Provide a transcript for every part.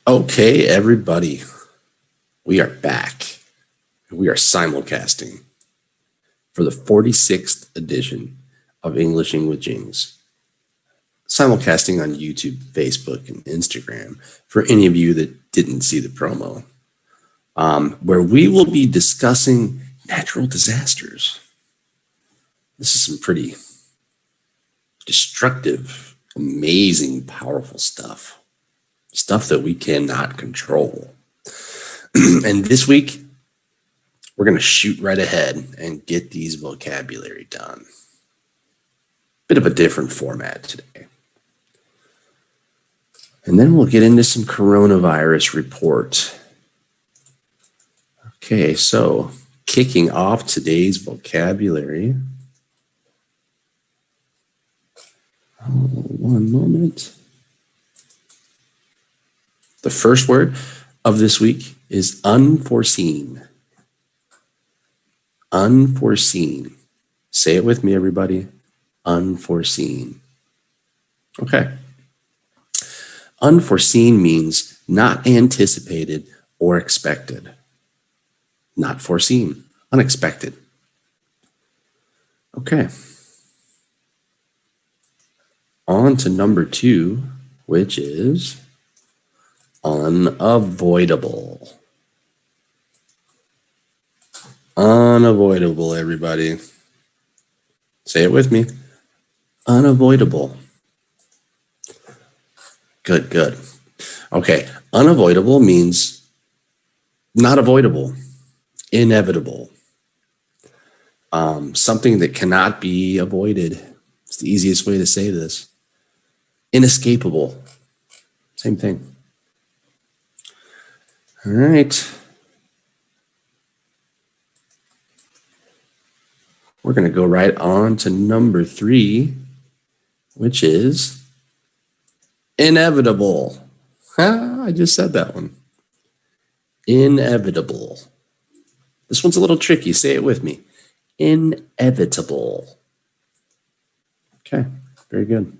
Okay, everybody, we are back. We are simulcasting for the 46th edition of Englishing with Jings. Simulcasting on YouTube, Facebook, and Instagram for any of you that didn't see the promo, where we will be discussing natural disasters. This is some pretty destructive, amazing, powerful stuff. Stuff that we cannot control. And this week, we're going to shoot right ahead and get these vocabulary done. Bit of a different format today. And then we'll get into some coronavirus report. Okay, so kicking off today's vocabulary. One moment. The first word of this week is unforeseen. Unforeseen. Say it with me, everybody. Unforeseen. Okay. Unforeseen means not anticipated or expected. Not foreseen. Unexpected. Okay. On to number 2, which is unavoidable. Unavoidable, everybody. Say it with me. Unavoidable. Good. Okay, unavoidable means not avoidable, inevitable. Something that cannot be avoided. It's the easiest way to say this. Inescapable. Same thing. All right. We're going to go right on to number 3, which is inevitable. I just said that one. Inevitable. This one's a little tricky. Say it with me. Inevitable. Okay, very good.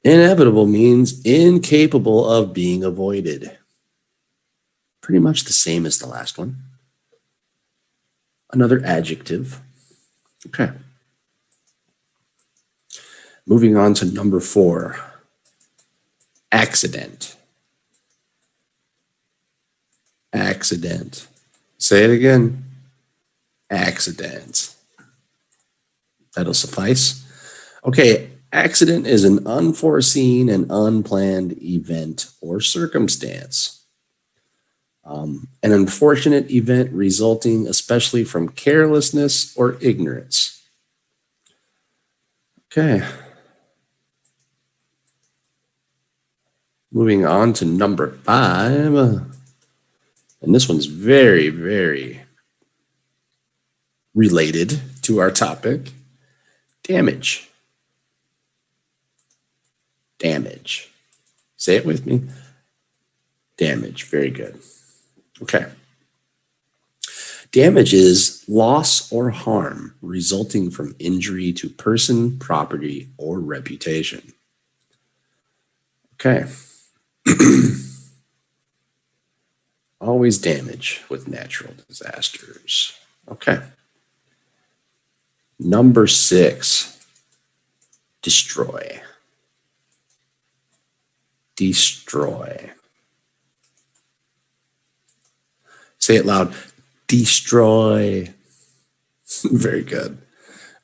Inevitable means incapable of being avoided. Pretty much the same as the last one. Another adjective. Okay. Moving on to number 4. Accident. Accident. Say it again. Accident. That'll suffice. Okay, accident is an unforeseen and unplanned event or circumstance. An unfortunate event resulting especially from carelessness or ignorance. Okay. Moving on to number 5. And this one's very, very related to our topic. Damage. Damage. Say it with me. Damage. Very good. Okay. Damage is loss or harm resulting from injury to person, property, or reputation. Okay. Always damage with natural disasters. Okay. Number 6. Destroy. Destroy. Say it loud. Destroy. Very good.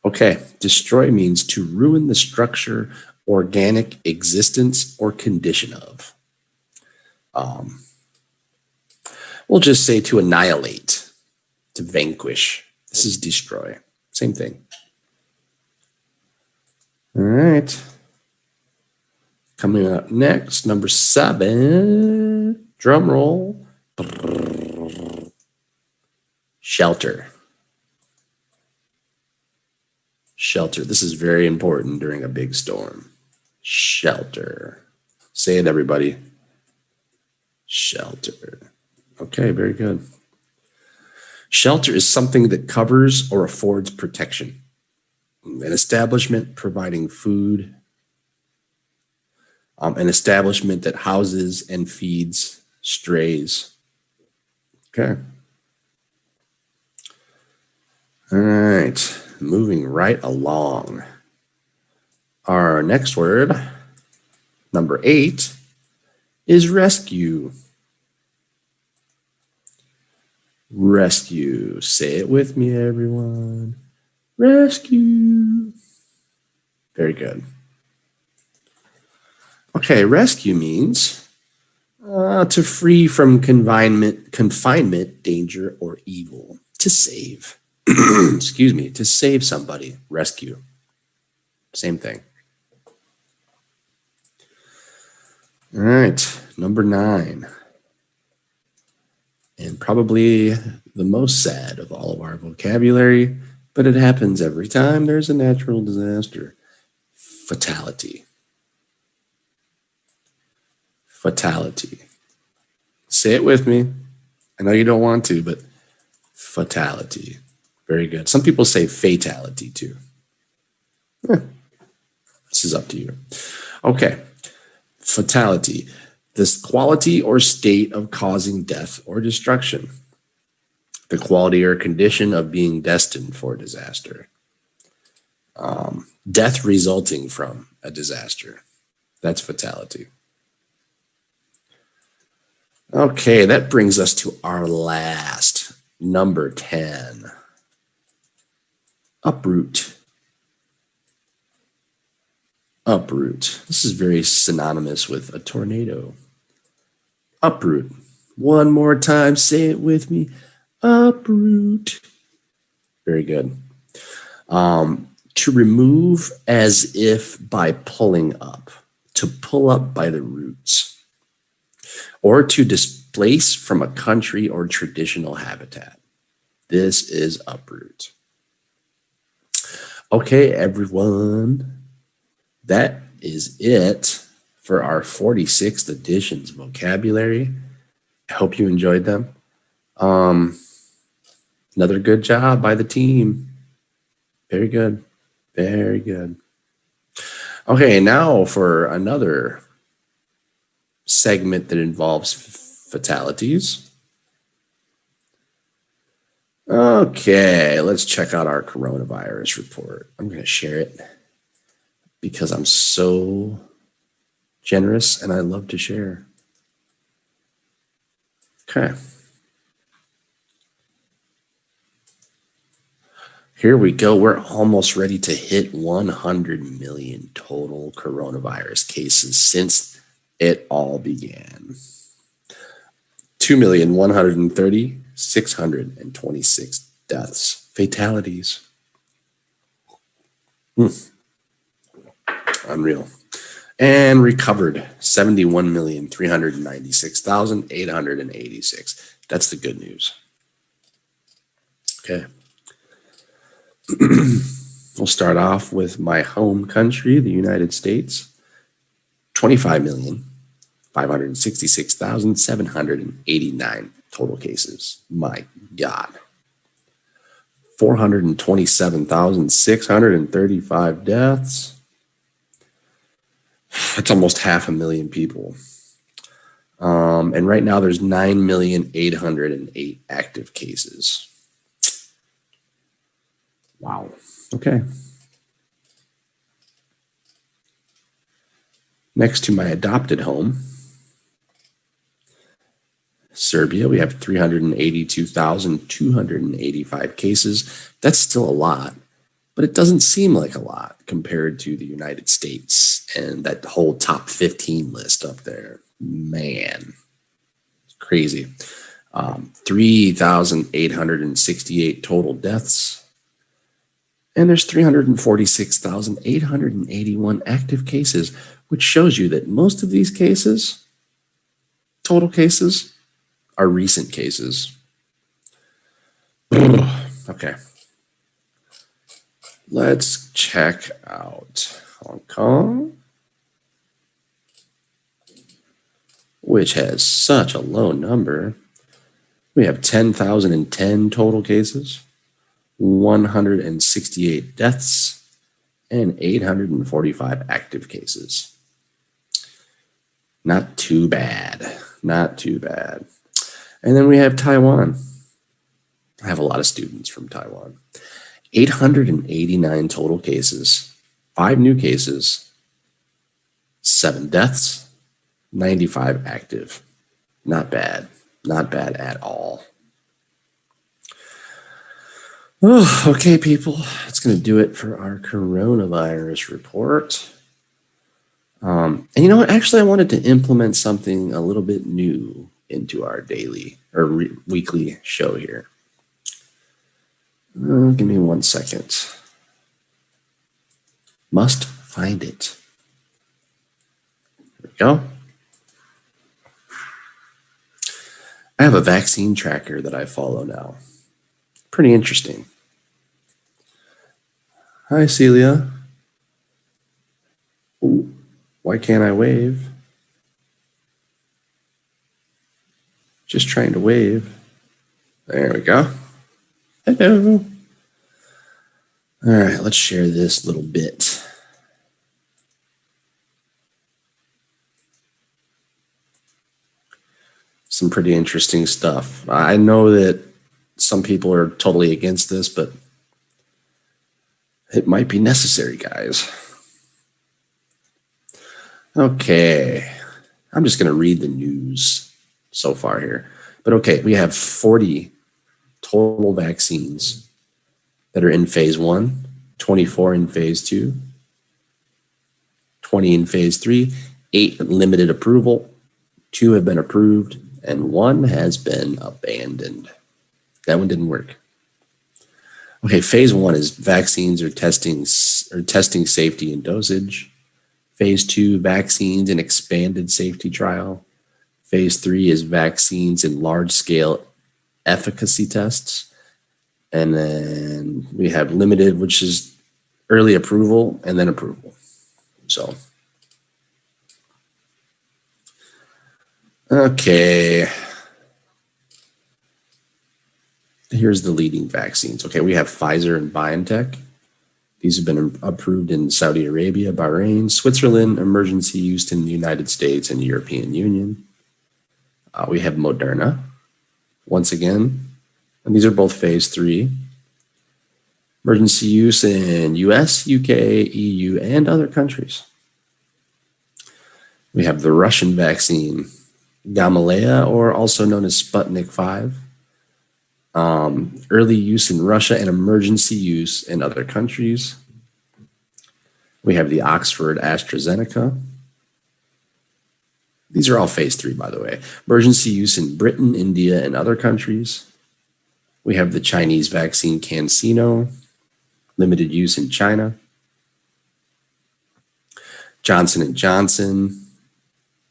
Okay. Destroy means to ruin the structure, organic existence, or condition of. We'll just say to annihilate, to vanquish. This is destroy. Same thing. All right. Coming up next, number 7. Drum roll. Shelter. Shelter. This is very important during a big storm. Shelter. Say it, everybody. Shelter. Okay, very good. Shelter is something that covers or affords protection. An establishment providing food, An establishment that houses and feeds strays. Okay. All right, moving right along. Our next word, number 8, is rescue. Rescue. Say it with me, everyone. Rescue. Very good. Okay, rescue means to free from confinement, danger, or evil. To save. Excuse me, to save somebody. Rescue. Same thing. All right, number 9. And probably the most sad of all of our vocabulary, but it happens every time there's a natural disaster. Fatality. Fatality. Say it with me. I know you don't want to, but fatality. Very good. Some people say fatality too. This is up to you. Okay. Fatality. This quality or state of causing death or destruction. The quality or condition of being destined for disaster. Death resulting from a disaster. That's fatality. Okay, that brings us to our last, number 10. Uproot. Uproot. This is very synonymous with a tornado. Uproot. One more time, say it with me. Uproot. Very good. To remove as if by pulling up. To pull up by the roots. Or to displace from a country or traditional habitat. This is uproot. Okay, everyone. That is it for our 46th edition's vocabulary. I hope you enjoyed them. Another good job by the team. Very good. Very good. Okay, now for another segment that involves fatalities. Okay, let's check out our coronavirus report. I'm going to share it because I'm so generous and I love to share. Okay. Here we go. We're almost ready to hit 100 million total coronavirus cases since it all began. 2,130,626 deaths, fatalities. Unreal. And recovered 71,396,886. That's the good news. Okay. We'll start off with my home country, the United States. 25,566,789 total cases. My God. 427,635 deaths. That's almost 500,000 people. And right now there's 9,808 active cases. Wow. Okay. Next to my adopted home, Serbia, we have 382,285 cases. That's still a lot, but it doesn't seem like a lot compared to the United States and that whole top 15 list up there. Man, it's crazy. 3,868 total deaths. And there's 346,881 active cases, which shows you that most of these cases, total cases, are recent cases. Okay. Let's check out Hong Kong, which has such a low number. We have 10,010 total cases, 168 deaths, and 845 active cases. Not too bad. Not too bad. And then we have Taiwan. I have a lot of students from Taiwan. 889 total cases, 5 new cases, 7 deaths, 95 active. Not bad. Not bad at all. Oh, okay, people. That's going to do it for our coronavirus report. And you know what? Actually, I wanted to implement something a little bit new into our daily or weekly show here. Give me 1 second. Must find it. There we go. I have a vaccine tracker that I follow now. Pretty interesting. Hi, Celia. Ooh, why can't I wave? Just trying to wave. There we go. Hello. All right, let's share this little bit. Some pretty interesting stuff. I know that some people are totally against this, but it might be necessary, guys. Okay, I'm just going to read the news so far here. But okay, we have 40 total vaccines that are in phase 1, 24 in phase 2, 20 in phase 3, 8 limited approval, 2 have been approved, and 1 has been abandoned. That one didn't work. Okay, phase 1 is vaccines or testing safety and dosage. Phase 2, vaccines and expanded safety trial. Phase 3 is vaccines and large-scale efficacy tests. And then we have limited, which is early approval and then approval. So, okay. Here's the leading vaccines. Okay, we have Pfizer and BioNTech. These have been approved in Saudi Arabia, Bahrain, Switzerland, emergency use in the United States and European Union. We have Moderna, once again, and these are both phase 3. Emergency use in US, UK, EU, and other countries. We have the Russian vaccine, Gamaleya, or also known as Sputnik 5. Early use in Russia and emergency use in other countries. We have the Oxford AstraZeneca. These are all phase 3, by the way. Emergency use in Britain, India, and other countries. We have the Chinese vaccine CanSino, limited use in China. Johnson & Johnson.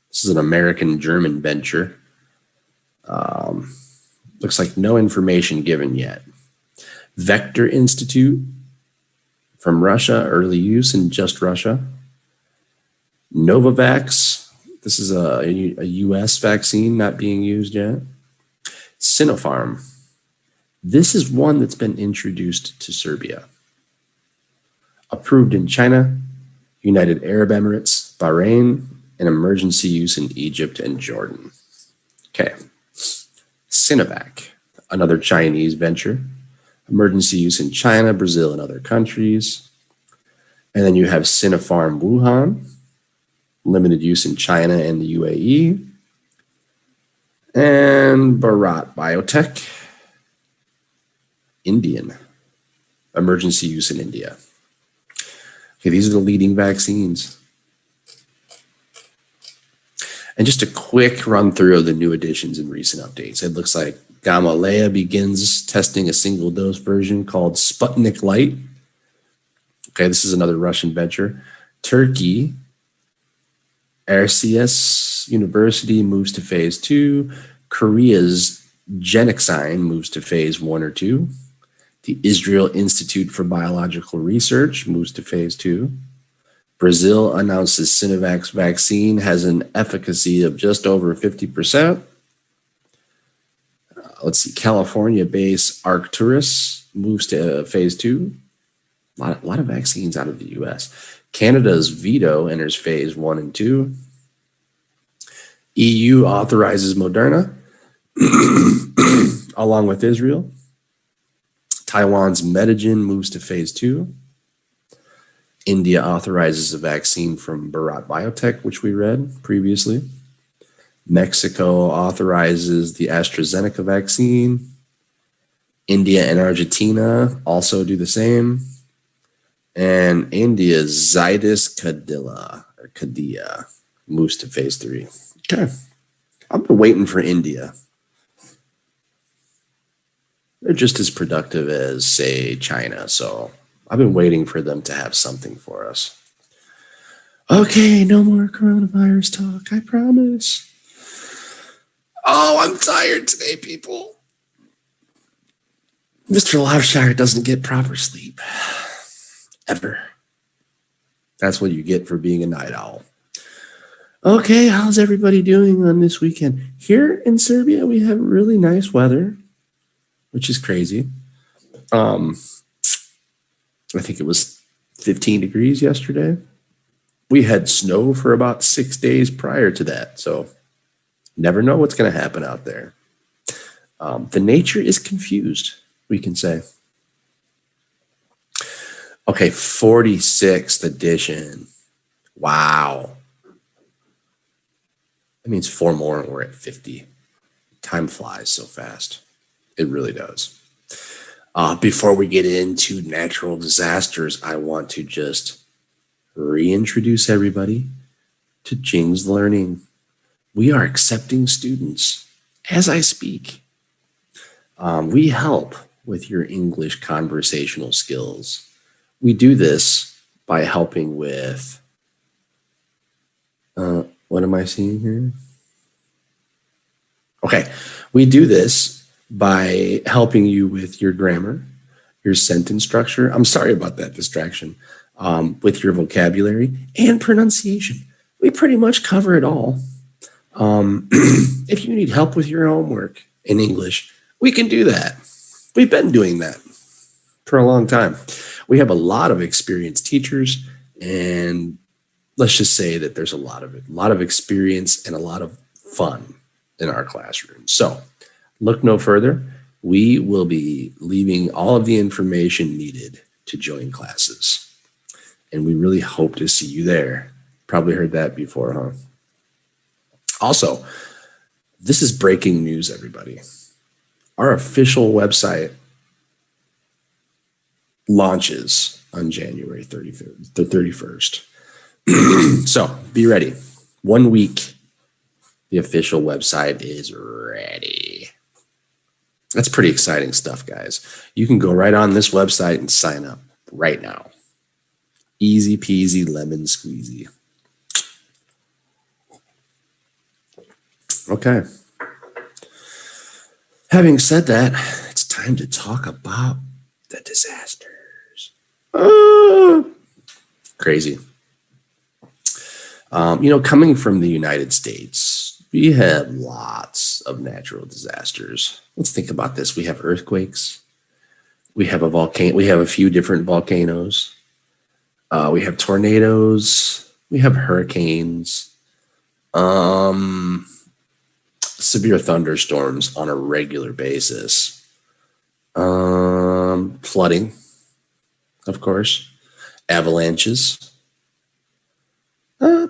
This is an American-German venture. Looks like no information given yet. Vector Institute from Russia, early use in just Russia. Novavax, this is a US vaccine not being used yet. Sinopharm, this is one that's been introduced to Serbia. Approved in China, United Arab Emirates, Bahrain, and emergency use in Egypt and Jordan. Okay. Sinovac, another Chinese venture, emergency use in China, Brazil, and other countries. And then you have Sinopharm Wuhan, limited use in China and the UAE. And Bharat Biotech, Indian, emergency use in India. Okay, these are the leading vaccines. And just a quick run through of the new additions and recent updates. It looks like Gamaleya begins testing a single dose version called Sputnik Light. Okay, this is another Russian venture. Turkey, Erciyes University moves to phase 2. Korea's Genexine moves to phase 1 or 2. The Israel Institute for Biological Research moves to phase 2. Brazil announces Sinovac vaccine has an efficacy of just over 50%. Let's see, California-based Arcturus moves to phase 2. A lot of vaccines out of the US. Canada's Vito enters phase 1 and 2. EU authorizes Moderna along with Israel. Taiwan's Medigen moves to phase 2. India authorizes a vaccine from Bharat Biotech, which we read previously. Mexico authorizes the AstraZeneca vaccine. India and Argentina also do the same. And India's Zydus Cadila moves to phase 3. Okay. I've been waiting for India. They're just as productive as, say, China. So I've been waiting for them to have something for us. Okay, no more coronavirus talk, I promise. Oh, I'm tired today, people. Mr. Loudshire doesn't get proper sleep. Ever. That's what you get for being a night owl. Okay, how's everybody doing on this weekend? Here in Serbia, we have really nice weather, which is crazy. I think it was 15 degrees yesterday. We had snow for about 6 days prior to that, so never know what's going to happen out there. The nature is confused, we can say. Okay, 46th edition. Wow. That means 4 more and we're at 50. Time flies so fast. It really does. Before we get into natural disasters, I want to just reintroduce everybody to Jing's Learning. We are accepting students as I speak. We help with your English conversational skills. We do this by helping with, what am I seeing here? Okay, we do this by helping you with your grammar, your sentence structure. I'm sorry about that distraction. With your vocabulary and pronunciation. We pretty much cover it all. If you need help with your homework in English, we can do that. We've been doing that for a long time. We have a lot of experienced teachers, and let's just say that there's a lot of experience and a lot of fun in our classroom. So look no further. We will be leaving all of the information needed to join classes. And we really hope to see you there. Probably heard that before, huh? Also, this is breaking news, everybody. Our official website launches on January 31st. So be ready. 1 week, the official website is ready. That's pretty exciting stuff, guys. You can go right on this website and sign up right now. Easy peasy lemon squeezy. Okay. Having said that, it's time to talk about the disasters. Crazy. Coming from the United States, we have lots of natural disasters. Let's think about this. We have earthquakes. We have a volcano. We have a few different volcanoes. We have tornadoes. We have hurricanes. Severe thunderstorms on a regular basis. Flooding, of course. Avalanches.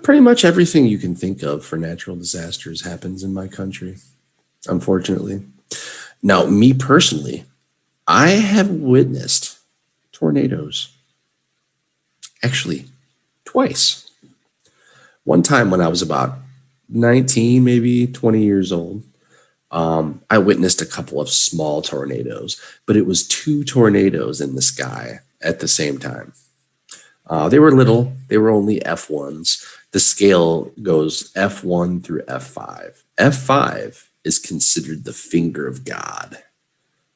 Pretty much everything you can think of for natural disasters happens in my country, unfortunately. Now, me personally, I have witnessed tornadoes. Actually, twice. One time when I was about 19, maybe 20 years old, I witnessed a couple of small tornadoes, but it was 2 tornadoes in the sky at the same time. They were little. They were only F1s. The scale goes F1 through F5. F5 is considered the finger of God.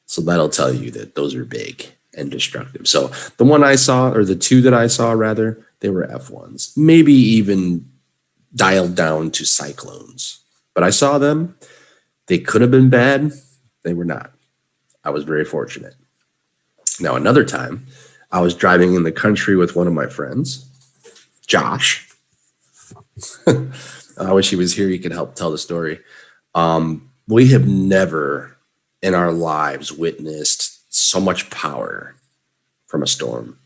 So that'll tell you that those are big and destructive. So the one I saw, or the 2 that I saw rather, they were F1s, maybe even dialed down to cyclones. But I saw them. They could have been bad. They were not. I was very fortunate. Now, another time, I was driving in the country with one of my friends, Josh. I wish he was here. He could help tell the story. We have never in our lives witnessed so much power from a storm.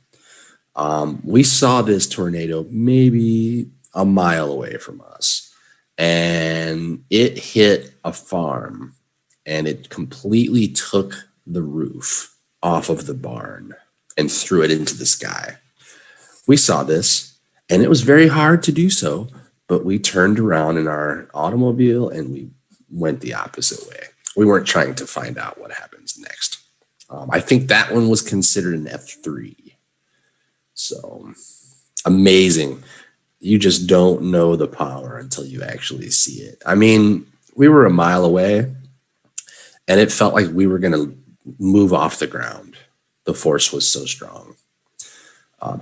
We saw this tornado maybe a mile away from us, and it hit a farm and it completely took the roof off of the barn and threw it into the sky. We saw this, and it was very hard to do so, but we turned around in our automobile and we went the opposite way. We weren't trying to find out what happens next. I think that one was considered an F3. So amazing. You just don't know the power until you actually see it. I mean, we were a mile away and it felt like we were going to move off the ground. The force was so strong.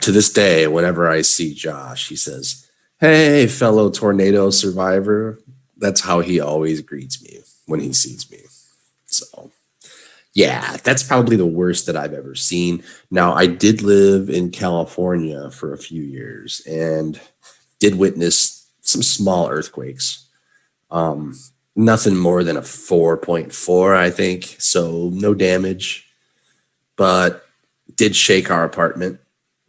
To this day, whenever I see Josh, he says, "Hey, fellow tornado survivor." That's how he always greets me when he sees me. So, yeah, that's probably the worst that I've ever seen. Now, I did live in California for a few years and did witness some small earthquakes. Nothing more than a 4.4, I think. So, no damage, but did shake our apartment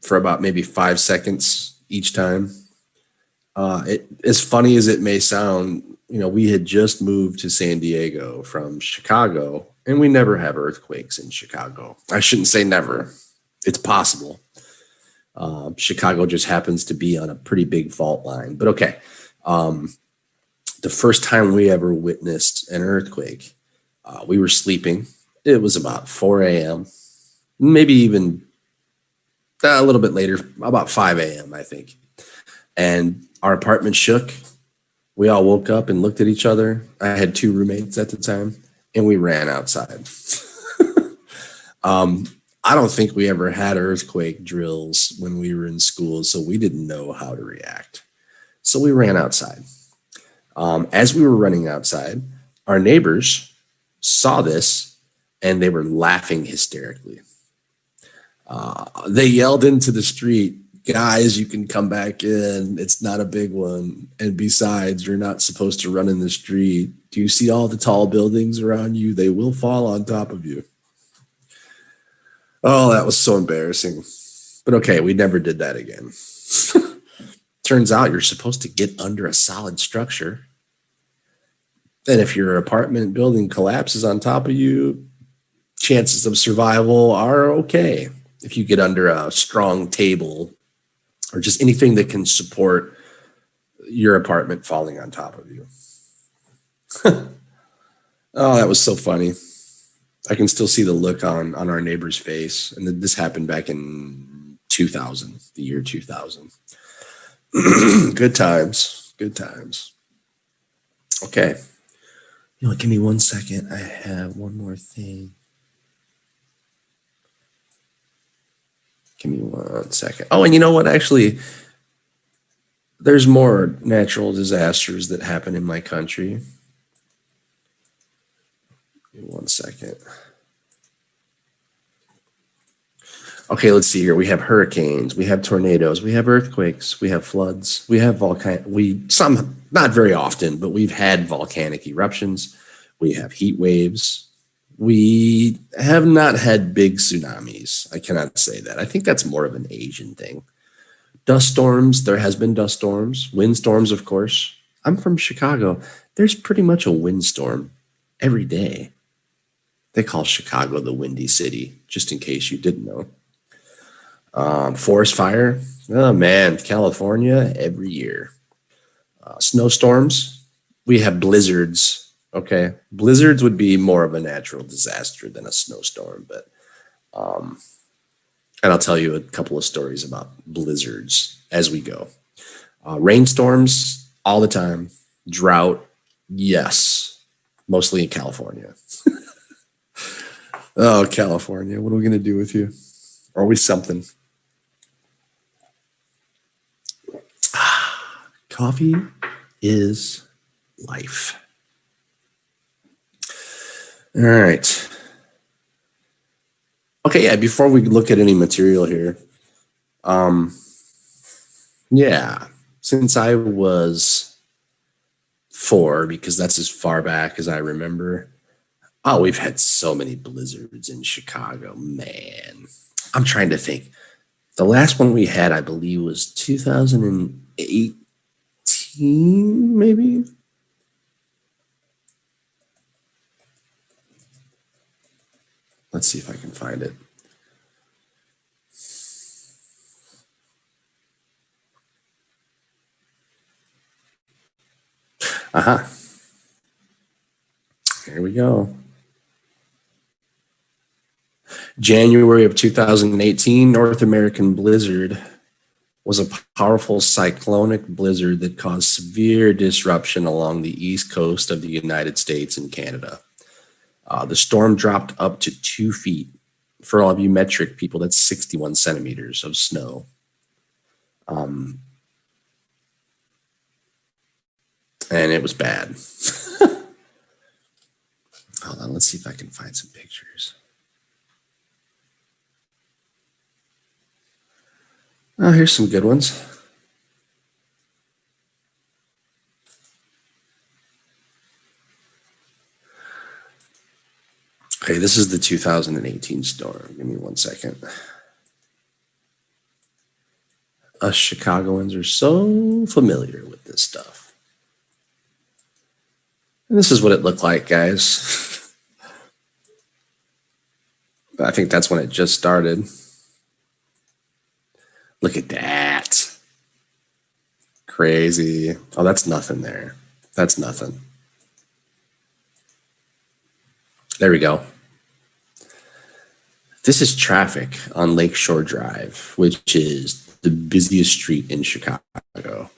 for about maybe 5 seconds each time. As funny as it may sound, we had just moved to San Diego from Chicago, and we never have earthquakes in Chicago. I shouldn't say never. It's possible. Chicago just happens to be on a pretty big fault line. But okay, the first time we ever witnessed an earthquake, we were sleeping. It was about 4 a.m., maybe even a little bit later, about 5 a.m., I think. And our apartment shook. We all woke up and looked at each other. I had 2 roommates at the time, and we ran outside. I don't think we ever had earthquake drills when we were in school, so we didn't know how to react. So we ran outside. As we were running outside, our neighbors saw this, and they were laughing hysterically. They yelled into the street, "Guys, you can come back in. It's not a big one. And besides, you're not supposed to run in the street. Do you see all the tall buildings around you? They will fall on top of you." Oh, that was so embarrassing. But okay, we never did that again. Turns out you're supposed to get under a solid structure. And if your apartment building collapses on top of you, chances of survival are okay. If you get under a strong table or just anything that can support your apartment falling on top of you. Oh, that was so funny. I can still see the look on our neighbor's face. And this happened back in 2000, the year 2000. Good times. Good times. Okay. Give me 1 second. I have one more thing. Give me 1 second. Oh, and you know what? Actually, there's more natural disasters that happen in my country. Give me 1 second. Okay, let's see here. We have hurricanes, we have tornadoes, we have earthquakes, we have floods, we have some, not very often, but we've had volcanic eruptions. We have heat waves. We have not had big tsunamis. I cannot say that. I think that's more of an Asian thing. Dust storms, there has been dust storms, windstorms, of course. I'm from Chicago. There's pretty much a windstorm every day. They call Chicago the Windy City, just in case you didn't know. Forest fire, oh man, California every year. Snowstorms, we have blizzards. Okay, blizzards would be more of a natural disaster than a snowstorm, but and I'll tell you a couple of stories about blizzards as we go. Rainstorms all the time. Drought, yes, mostly in California. Oh, California, what are we gonna do with you? Are we something? Coffee is life. All right. Okay, yeah, before we look at any material here, yeah. since I was 4, because that's as far back as I remember. Oh, we've had so many blizzards in Chicago, man. I'm trying to think. The last one we had, I believe, was 2018, maybe. Let's see if I can find it. Aha. Here we go. January of 2018, North American blizzard was a powerful cyclonic blizzard that caused severe disruption along the east coast of the United States and Canada. The storm dropped up to 2 feet. For all of you metric people, that's 61 centimeters of snow. And it was bad. Hold on, let's see if I can find some pictures. Oh, here's some good ones. Okay, this is the 2018 storm. Give me 1 second. Us Chicagoans are so familiar with this stuff. And this is what it looked like, guys. I think that's when it just started. Look at that. Crazy. Oh, that's nothing there. That's nothing. There we go. This is traffic on Lakeshore Drive, which is the busiest street in Chicago.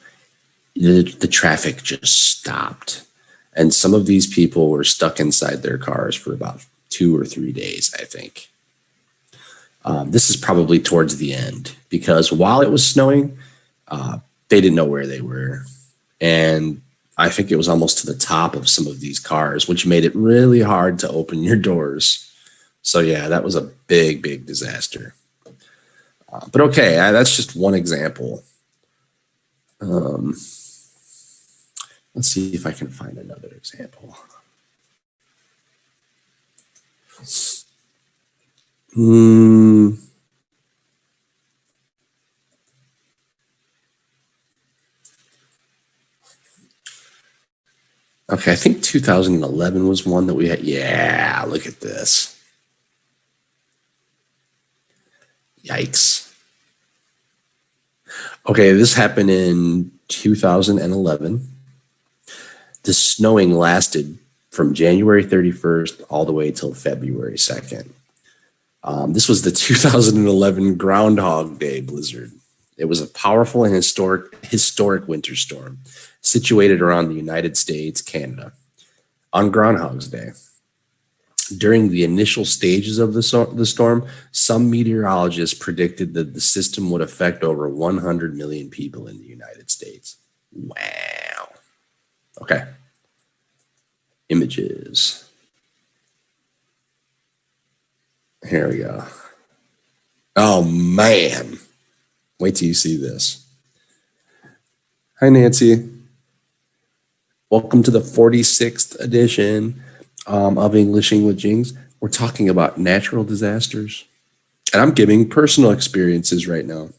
The traffic just stopped. And some of these people were stuck inside their cars for about 2 or 3 days, I think. This is probably towards the end, because while it was snowing, they didn't know where they were. And I think it was almost to the top of some of these cars, which made it really hard to open your doors. So yeah, that was a big, big disaster. But okay, that's just one example. Let's see if I can find another example. Okay, I think 2011 was one that we had. Yeah, look at this. Yikes. Okay, this happened in 2011. The snowing lasted from January 31st all the way till February 2nd. This was the 2011 Groundhog Day blizzard. It was a powerful and historic winter storm situated around the United States, Canada. On Groundhog's Day, during the initial stages of the storm, some meteorologists predicted that the system would affect over 100 million people in the United States. Wow. Okay. Images. Here we go. Oh, man. Wait till you see this. Hi, Nancy. Welcome to the 46th edition of Englishing with Jings. We're talking about natural disasters. And I'm giving personal experiences right now.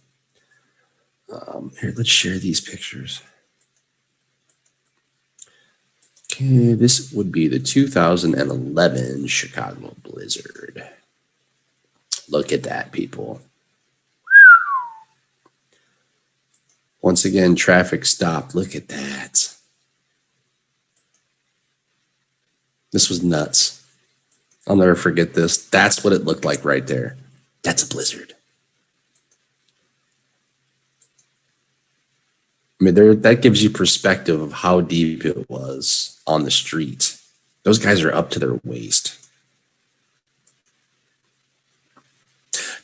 Here, let's share these pictures. Okay, this would be the 2011 Chicago blizzard. Look at that, people. Once again, traffic stopped. Look at that. This was nuts. I'll never forget this. That's what it looked like right there. That's a blizzard. I mean, that gives you perspective of how deep it was on the street. Those guys are up to their waist.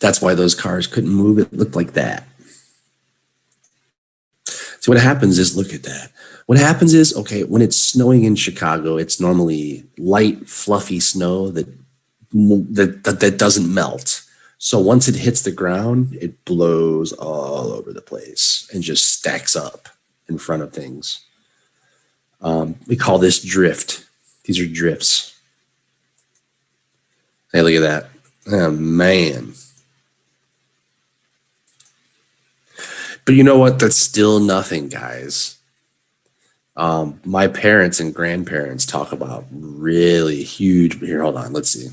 That's why those cars couldn't move. It looked like that. So what happens is, look at that. What happens is, okay, when it's snowing in Chicago, it's normally light, fluffy snow that doesn't melt. So once it hits the ground, it blows all over the place and just stacks up. in front of things. We call this drift. These are drifts. Hey, look at that. Oh, man. But you know what? That's still nothing, guys. My parents and grandparents talk about really huge. Here, hold on. Let's see.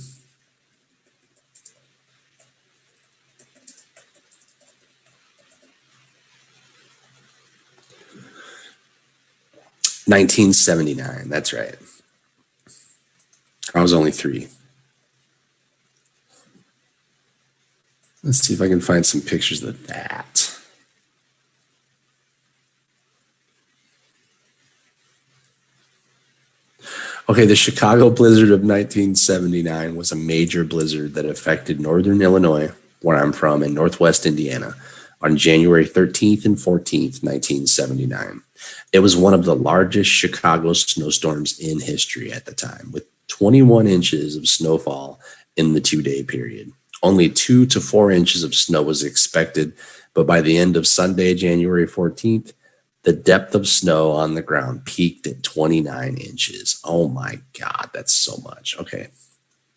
$1979. That's right. I was only 3. Let's see if I can find some pictures of that. Okay, the Chicago blizzard of 1979 was a major blizzard that affected northern Illinois, where I'm from, and northwest Indiana on January 13th and 14th, 1979. It was one of the largest Chicago snowstorms in history at the time, with 21 inches of snowfall in the 2-day period. Only 2 to 4 inches of snow was expected, but by the end of Sunday, January 14th, the depth of snow on the ground peaked at 29 inches. Oh my God, that's so much. Okay,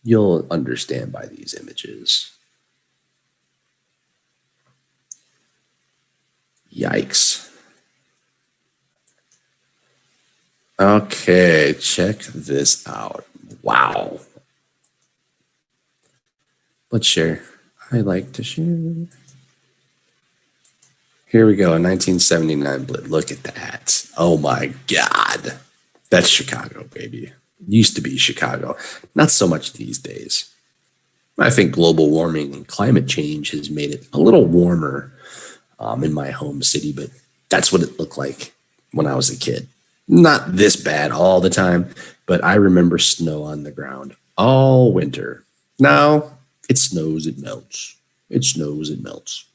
you'll understand by these images. Yikes. Okay, check this out. Wow. Let's share. I like to share. Here we go, a 1979 blitz. Look at that. Oh my God. That's Chicago, baby. Used to be Chicago. Not so much these days. I think global warming and climate change has made it a little warmer in my home city, but that's what it looked like when I was a kid. Not this bad all the time, but I remember snow on the ground all winter. Now it snows, it melts. It snows, it melts.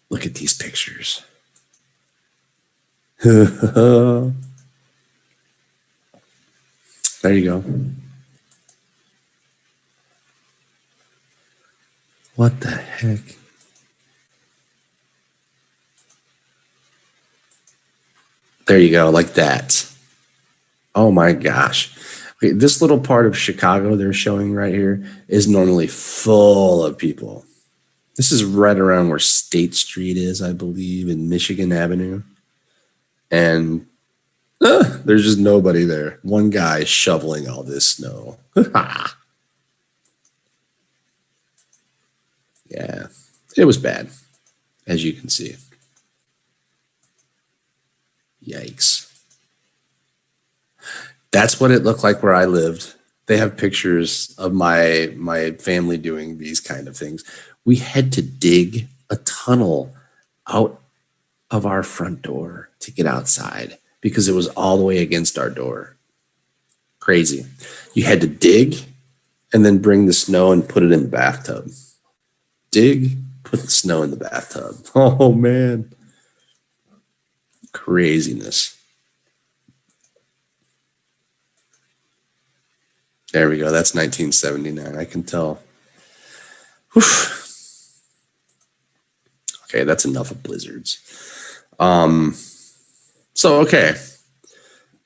Look at these pictures. There you go. What the heck? There you go, like that. Oh my gosh. Okay, this little part of Chicago they're showing right here is normally full of people. This is right around where State Street is, I believe, in Michigan Avenue. And there's just nobody there. One guy shoveling all this snow. Yeah, it was bad, as you can see. Yikes. That's what it looked like where I lived. They have pictures of my family doing these kind of things. We had to dig a tunnel out of our front door to get outside because it was all the way against our door. Crazy. You had to dig and then bring the snow and put it in the bathtub. Dig, put the snow in the bathtub. Oh man. Craziness. There we go. That's 1979. I can tell. Whew. Okay, that's enough of blizzards. Okay.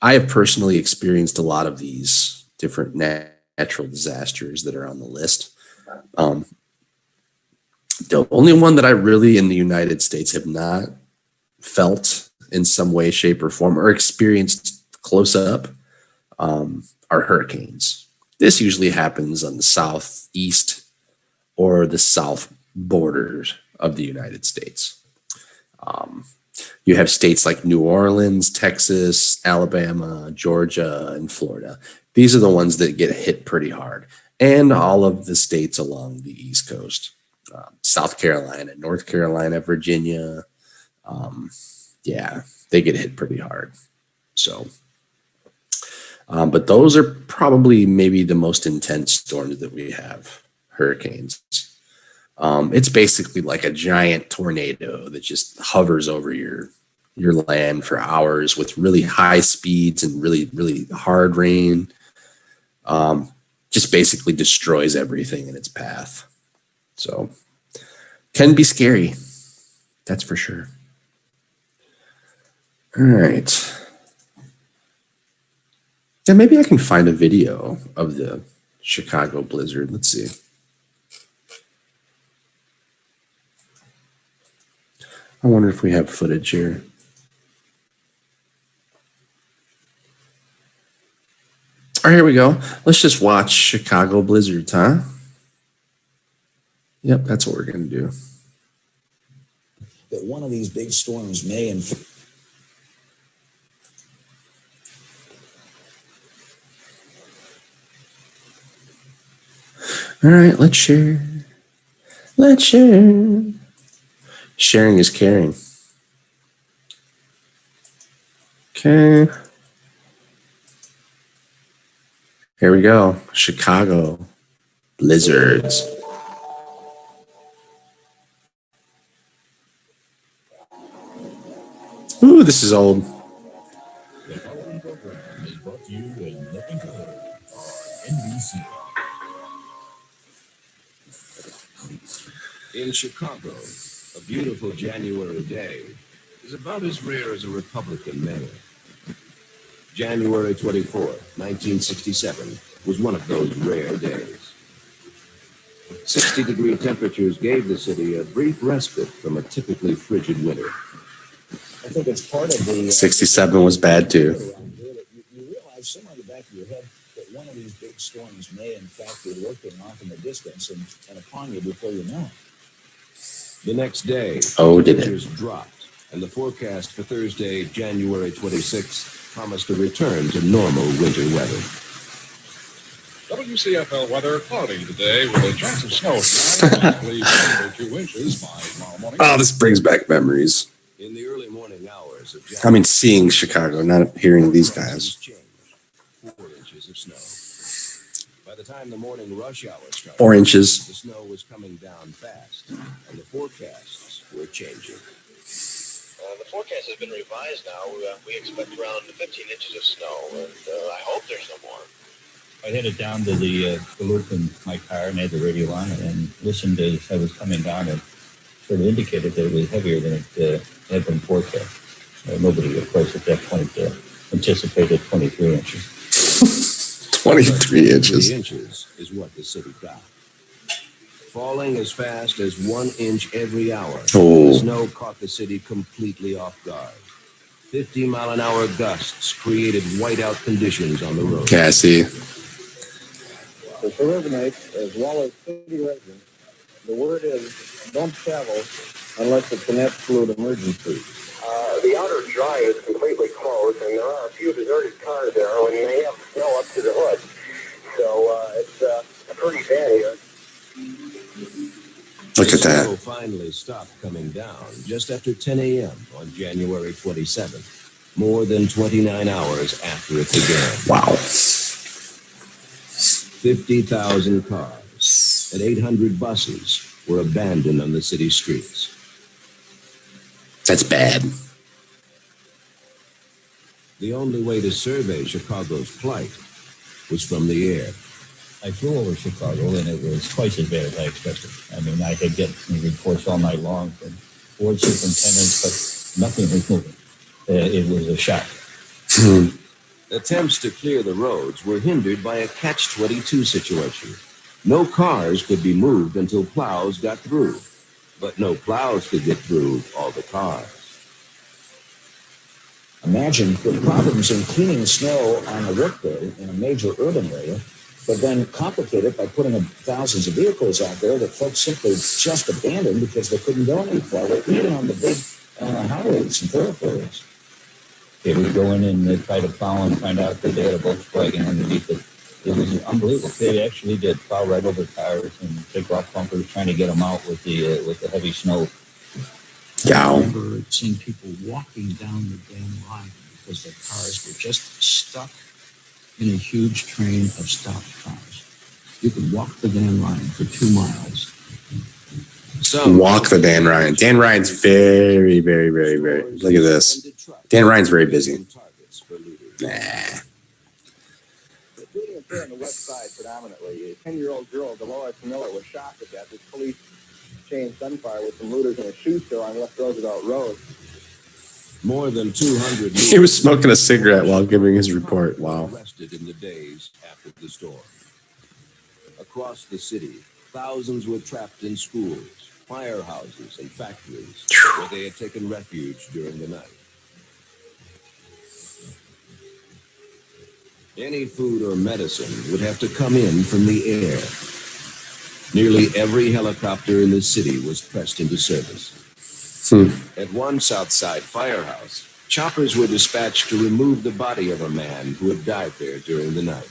I have personally experienced a lot of these different natural disasters that are on the list. The only one that I really in the United States have not felt in some way, shape, or form or experienced close up are hurricanes. This usually happens on the southeast or the south borders of the United States. You have states like New Orleans, Texas, Alabama, Georgia, and Florida. These are the ones that get hit pretty hard. And all of the states along the East Coast. South Carolina, North Carolina, Virginia. Yeah, they get hit pretty hard. So, but those are probably maybe the most intense storms that we have, hurricanes. It's basically like a giant tornado that just hovers over your land for hours with really high speeds and really, really hard rain. Just basically destroys everything in its path. So can be scary. That's for sure. All right. Yeah, maybe I can find a video of the Chicago blizzard. Let's see. I wonder if we have footage here. All right, here we go. Let's just watch Chicago blizzards, huh? Yep, that's what we're going to do. That one of these big storms may All right, let's share. Let's share. Sharing is caring. Okay. Here we go. Chicago blizzards. Ooh, this is old. The following program is brought to you in living color on NBC. In Chicago, a beautiful January day is about as rare as a Republican mayor. January 24th, 1967 was one of those rare days. 60-degree temperatures gave the city a brief respite from a typically frigid winter. I think it's part of the 67 was bad too. You realize somewhere in the back of your head that one of these big storms may in fact be lurking off in the distance and upon you before you know it. The next day, Oh, did it? temperatures dropped, and the forecast for Thursday, January 26th, promised a return to normal winter weather. WCFL weather cloudy today with a chance of snow tonight, possibly 1 or 2 inches by tomorrow morning. Oh, this brings back memories. In the early morning hours of I January, mean, seeing Chicago, not hearing these guys. changed. 4 inches of snow. By the time the morning rush hour started, 4 inches. the snow was coming down fast, and the forecasts were changing. The forecast has been revised now. We expect around 15 inches of snow, and I hope there's no more. I headed down to the loop in my car and had the radio on and listened as I was coming down. It sort of indicated that it was heavier than it had been forecast. Nobody, of course, at that point anticipated 23 inches. 23 inches. 3 inches is what the city got. Falling as fast as 1 inch every hour, Oh. the snow caught the city completely off guard. 50-mile-an-hour gusts created whiteout conditions on the road. Cassie. The suburbanites, as well as city residents, the word is don't travel unless it's an absolute emergency. The outer drive is completely closed, and there are a few deserted cars there, and they have snow up to the hood. So it's pretty bad here. Look The at that. snow finally stopped coming down just after 10 a.m. on January 27th, more than 29 hours after it began. Wow. 50,000 cars and 800 buses were abandoned on the city streets. That's bad. The only way to survey Chicago's plight was from the air. I flew over Chicago and it was twice as bad as I expected. I mean, I could get reports all night long from board superintendents, but nothing was moving. It was a shock. Attempts to clear the roads were hindered by a catch-22 situation. No cars could be moved until plows got through, but no plows could get through all the cars. Imagine the problems in cleaning snow on a workday in a major urban area, but then complicate it by putting thousands of vehicles out there that folks simply just abandoned because they couldn't go any farther, even on the big highways and thoroughfares. They would go in and they'd try to plow and find out that they had a Volkswagen underneath it. It was unbelievable. They actually did plow right over cars and take off bumpers, trying to get them out with the heavy snow. I Yow. remember seeing people walking down the damn line because their cars were just stuck in a huge train of stopped cars. You could walk the Dan Ryan for 2 miles. Some Walk the Dan Ryan. Dan Ryan's very, very, very, very. Look at this. Dan Ryan's very busy. Targets for looters. Nah. The shooting occurred on the west side predominantly. A 10-year-old girl, Dolores Miller, was shot to death as police changed gunfire with some looters in a shoe store on West Roosevelt Road. More than 200 He was smoking a cigarette while giving his report. Wow. arrested in the days after the storm. Across the city, thousands were trapped in schools, firehouses, and factories where they had taken refuge during the night. Any food or medicine would have to come in from the air. Nearly every helicopter in the city was pressed into service. At one Southside firehouse, choppers were dispatched to remove the body of a man who had died there during the night.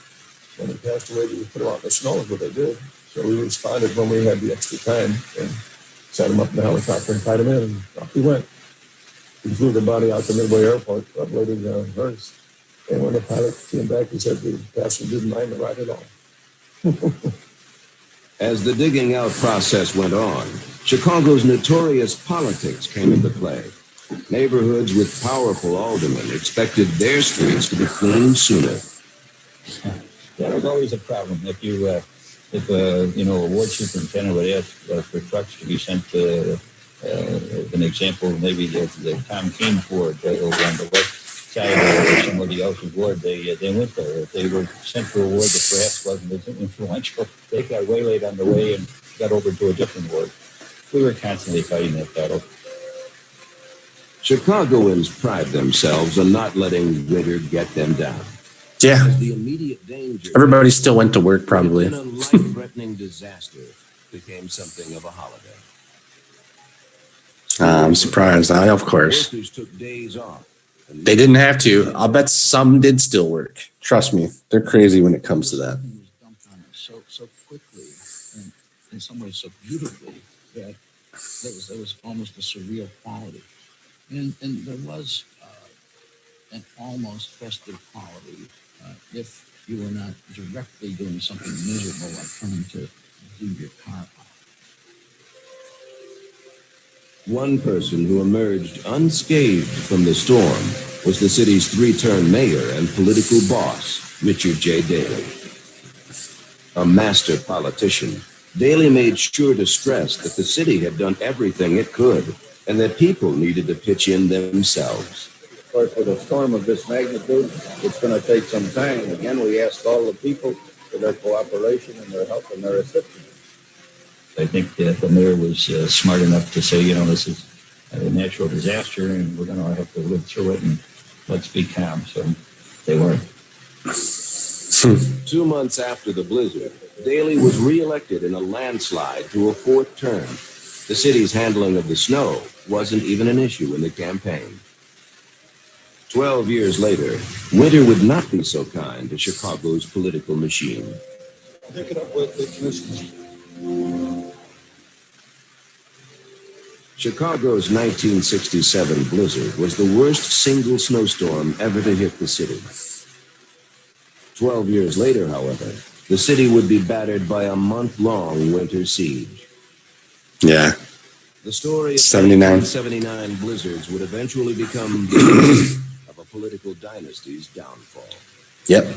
When he passed away, we put him out in the snow is what they did. So we responded when we had the extra time and set him up in the helicopter and tied him in, and off he went. We flew the body out to Midway Airport, uploaded Hearst. And when the pilot came back, he said the passenger didn't mind the ride at all. As the digging out process went on, Chicago's notorious politics came into play. Neighborhoods with powerful aldermen expected their streets to be cleaned sooner. That was always a problem. If a ward superintendent would ask for trucks to be sent to, an example, maybe the Tom King Ward over on the west side or somebody else's ward, they went there. If they were sent to a ward that perhaps wasn't as influential, they got waylaid on the way and got over to a different ward. We were constantly fighting that battle. Chicagoans pride themselves on not letting winter get them down. Yeah. As the immediate danger, Everybody still went to work probably. and a life-threatening disaster became something of a holiday. I'm surprised. Of course. Workers took days off. And They didn't have to. I'll bet some did still work. Trust me. They're crazy when it comes to that. Everything was dumped on us so quickly and in some ways so beautifully that there was almost a surreal quality. And there was an almost festive quality if you were not directly doing something miserable like trying to leave your car out. One person who emerged unscathed from the storm was the city's three-term mayor and political boss, Richard J. Daley. A master politician, Daley made sure to stress that the city had done everything it could and that people needed to pitch in themselves. Of course, with a storm of this magnitude, it's going to take some time. Again, we asked all the people for their cooperation and their help and their assistance. I think that the mayor was smart enough to say, this is a natural disaster and we're going to have to live through it and let's be calm. So they were. 2 months after the blizzard, Daley was reelected in a landslide to a fourth term. The city's handling of the snow wasn't even an issue in the campaign. 12 years later, winter would not be so kind to Chicago's political machine. Pick it up with the commissioners. Chicago's 1967 blizzard was the worst single snowstorm ever to hit the city. 12 years later, however, the city would be battered by a month-long winter siege. Yeah. The story of 79. 1979 blizzards would eventually become the story of a political dynasty's downfall. Yep.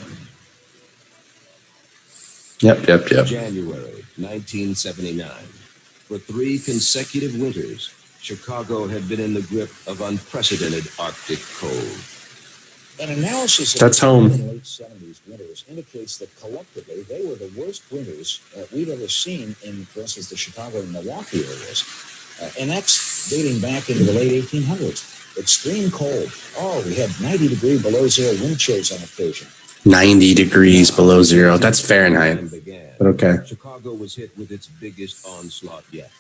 Yep. January 1979. For 3 consecutive winters, Chicago had been in the grip of unprecedented Arctic cold. An analysis of That's the home. mid and late 70s winters indicates that collectively they were the worst winters we'd ever seen in, for instance, the Chicago and Milwaukee areas. And that's dating back into the late 1800s. Extreme cold. Oh, we had 90-degree below zero wind chills on occasion. 90 degrees below zero. That's Fahrenheit. Began. But okay. Chicago was hit with its biggest onslaught yet.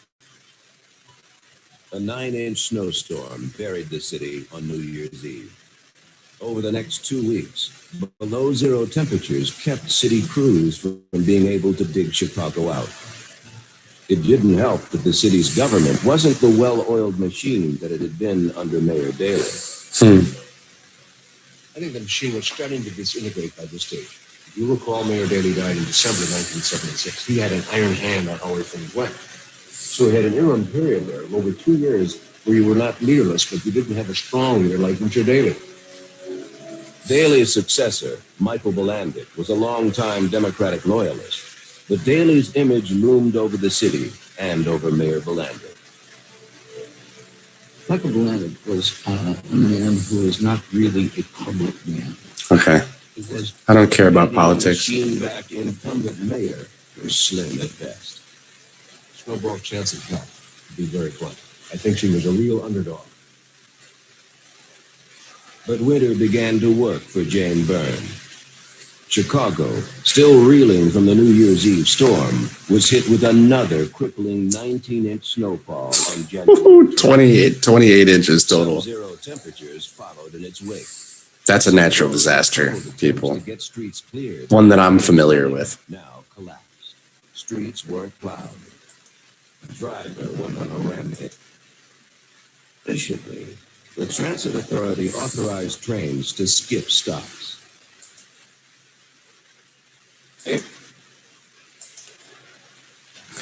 A 9-inch snowstorm buried the city on New Year's Eve. Over the next 2 weeks, below zero temperatures kept city crews from being able to dig Chicago out. It didn't help that the city's government wasn't the well-oiled machine that it had been under Mayor Daley. I think the machine was starting to disintegrate by this stage. If you recall, Mayor Daley died in December 1976. He had an iron hand on how everything went. So we had an interim period there of over 2 years where you were not leaderless, but you didn't have a strong leader like Richard Daley. Daley's successor, Michael Bilandic, was a longtime Democratic loyalist, but Daley's image loomed over the city and over Mayor Bilandic. Michael Blanton was a man who was not really a public man. Okay. He was I don't care about politics. Machine-backed incumbent mayor was slim at best. Snowball's chance of help, to be very blunt. I think she was a real underdog. But winter began to work for Jane Byrne. Chicago, still reeling from the New Year's Eve storm, was hit with another crippling 19-inch snowfall on January 28 inches total. Sub-zero temperatures followed in its wake. That's a natural disaster, people. To get streets cleared, One that I'm familiar with. now collapsed. Streets weren't plowed. The driver went on a rampage. Officially, the Transit Authority authorized trains to skip stops.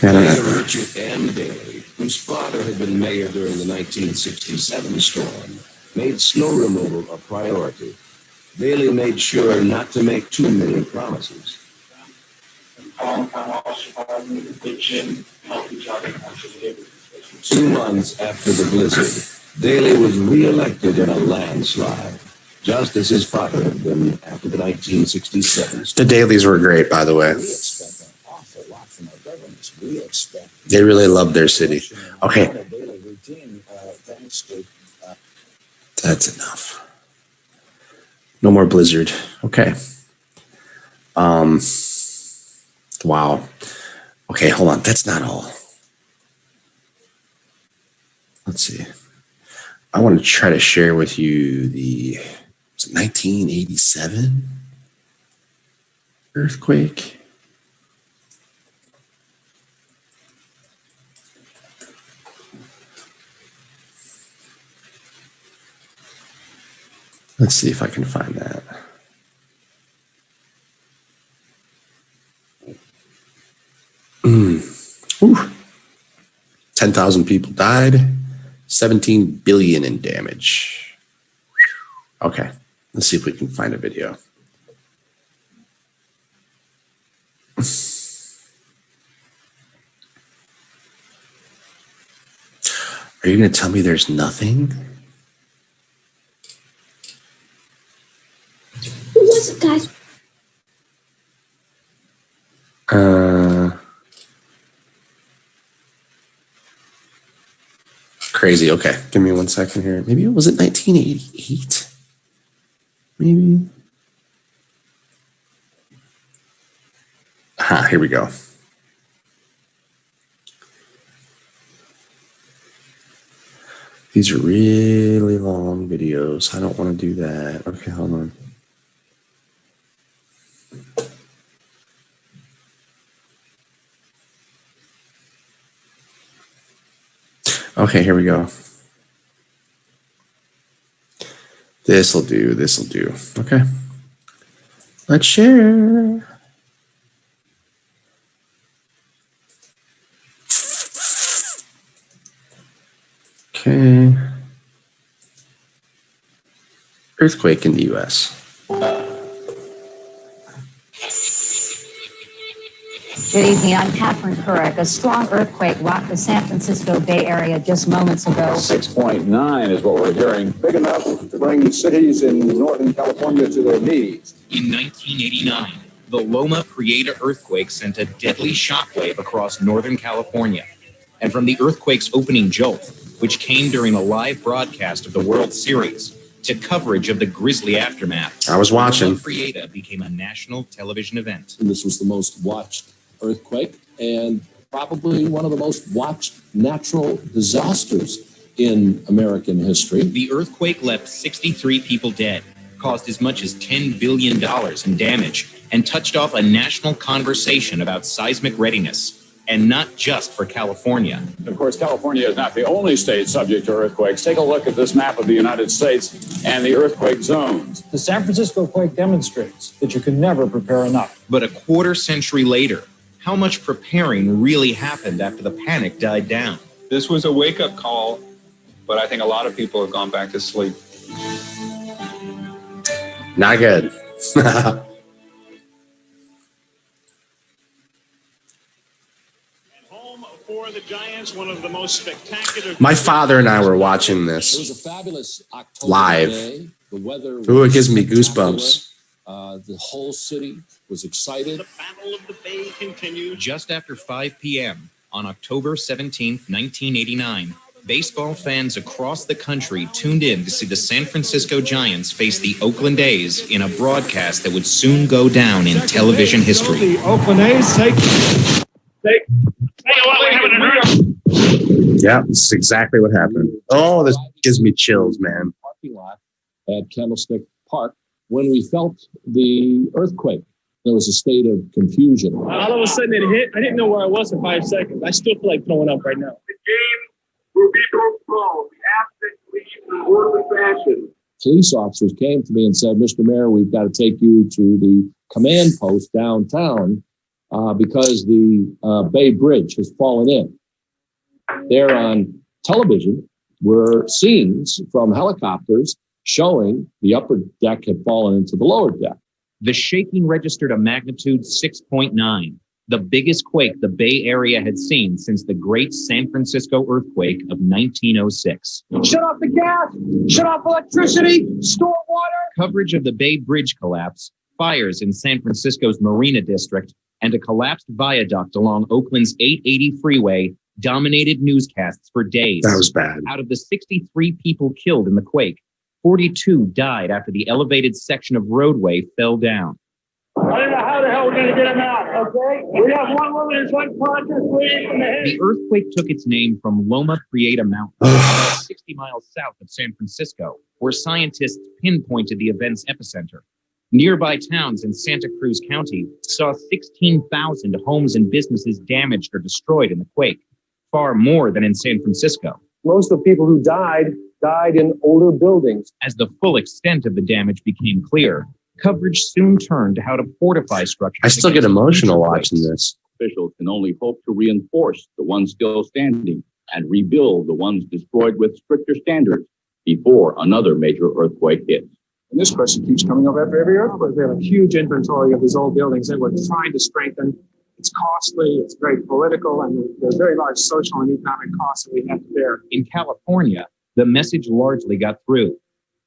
Mayor Richard M. Daley, whose father had been mayor during the 1967 storm, made snow removal a priority. Daley made sure not to make too many promises. 2 months after the blizzard, Daley was reelected in a landslide, just as his father had been after the 1967 The storm. dailies were great, by the way. We expect an awful lot from our governments. We expect. They really love their city. Okay. On a daily routine, thanks to That's enough. No more blizzard. Okay. Wow. Okay, hold on. That's not all. Let's see. I want to try to share with you the 1987 earthquake. Let's see if I can find that. Ooh. 10,000 people died, 17 billion in damage. Okay, let's see if we can find a video. Are you going to tell me there's nothing? Who was it, guys? Crazy. Okay, give me 1 second here. Maybe it was it 1988? Maybe. Here we go. These are really long videos. I don't want to do that. Okay, hold on. Okay, here we go. This'll do. This'll do. Okay. Let's share. Okay. Earthquake in the U.S. Good evening. I'm Catherine Kurek. A strong earthquake rocked the San Francisco Bay Area just moments ago. 6.9 is what we're hearing. Big enough to bring cities in Northern California to their knees. In 1989, the Loma Prieta earthquake sent a deadly shockwave across Northern California. And from the earthquake's opening jolt, which came during a live broadcast of the World Series, to coverage of the grisly aftermath, I was watching. Loma Prieta became a national television event. This was the most watched earthquake and probably one of the most watched natural disasters in American history. The earthquake left 63 people dead, caused as much as $10 billion in damage, and touched off a national conversation about seismic readiness. And not just for California. Of course, California is not the only state subject to earthquakes. Take a look at this map of the United States and the earthquake zones. The San Francisco quake demonstrates that you can never prepare enough. But a quarter century later, how much preparing really happened after the panic died down? This was a wake-up call, but I think a lot of people have gone back to sleep. Not good. Home for the Giants. experience one of the most spectacular. My father and I were watching It was this a fabulous October live. day. The weather Ooh, it was gives me spectacular. goosebumps. The whole city was excited. The Battle of the Bay continued. Just after 5 p.m. on October 17th, 1989, baseball fans across the country tuned in to see the San Francisco Giants face the Oakland A's in a broadcast that would soon go down in television history. The Oakland A's take. Yeah, this is exactly what happened. Oh, this gives me chills, man. Parking lot at Candlestick Park when we felt the earthquake. There was a state of confusion. All of a sudden it hit. I didn't know where I was in 5 seconds. I still feel like throwing up right now. The game will be postponed. We ask that you leave in orderly fashion. Police officers came to me and said, Mr. Mayor, we've got to take you to the command post downtown because the Bay Bridge has fallen in. There on television were scenes from helicopters showing the upper deck had fallen into the lower deck. The shaking registered a magnitude 6.9, the biggest quake the Bay Area had seen since the Great San Francisco earthquake of 1906. Shut off the gas. Shut off electricity. Store water. Coverage of the Bay Bridge collapse, fires in San Francisco's Marina District, and a collapsed viaduct along Oakland's 880 freeway dominated newscasts for days. That was bad. Out of the 63 people killed in the quake, 42 died after the elevated section of roadway fell down. I don't know how the hell we're going to get him out, okay? We have one woman who's unconscious, bleeding from the head. The earthquake took its name from Loma Prieta Mountain, about 60 miles south of San Francisco, where scientists pinpointed the event's epicenter. Nearby towns in Santa Cruz County saw 16,000 homes and businesses damaged or destroyed in the quake, far more than in San Francisco. Most of the people who died in older buildings. As the full extent of the damage became clear, coverage soon turned to how to fortify structures. I still get emotional watching this. Officials can only hope to reinforce the ones still standing and rebuild the ones destroyed with stricter standards before another major earthquake hits. And this question keeps coming up after every earthquake. We have a huge inventory of these old buildings that we're trying to strengthen. It's costly, it's very political, and there's very large social and economic costs that we have to bear. In California, the message largely got through.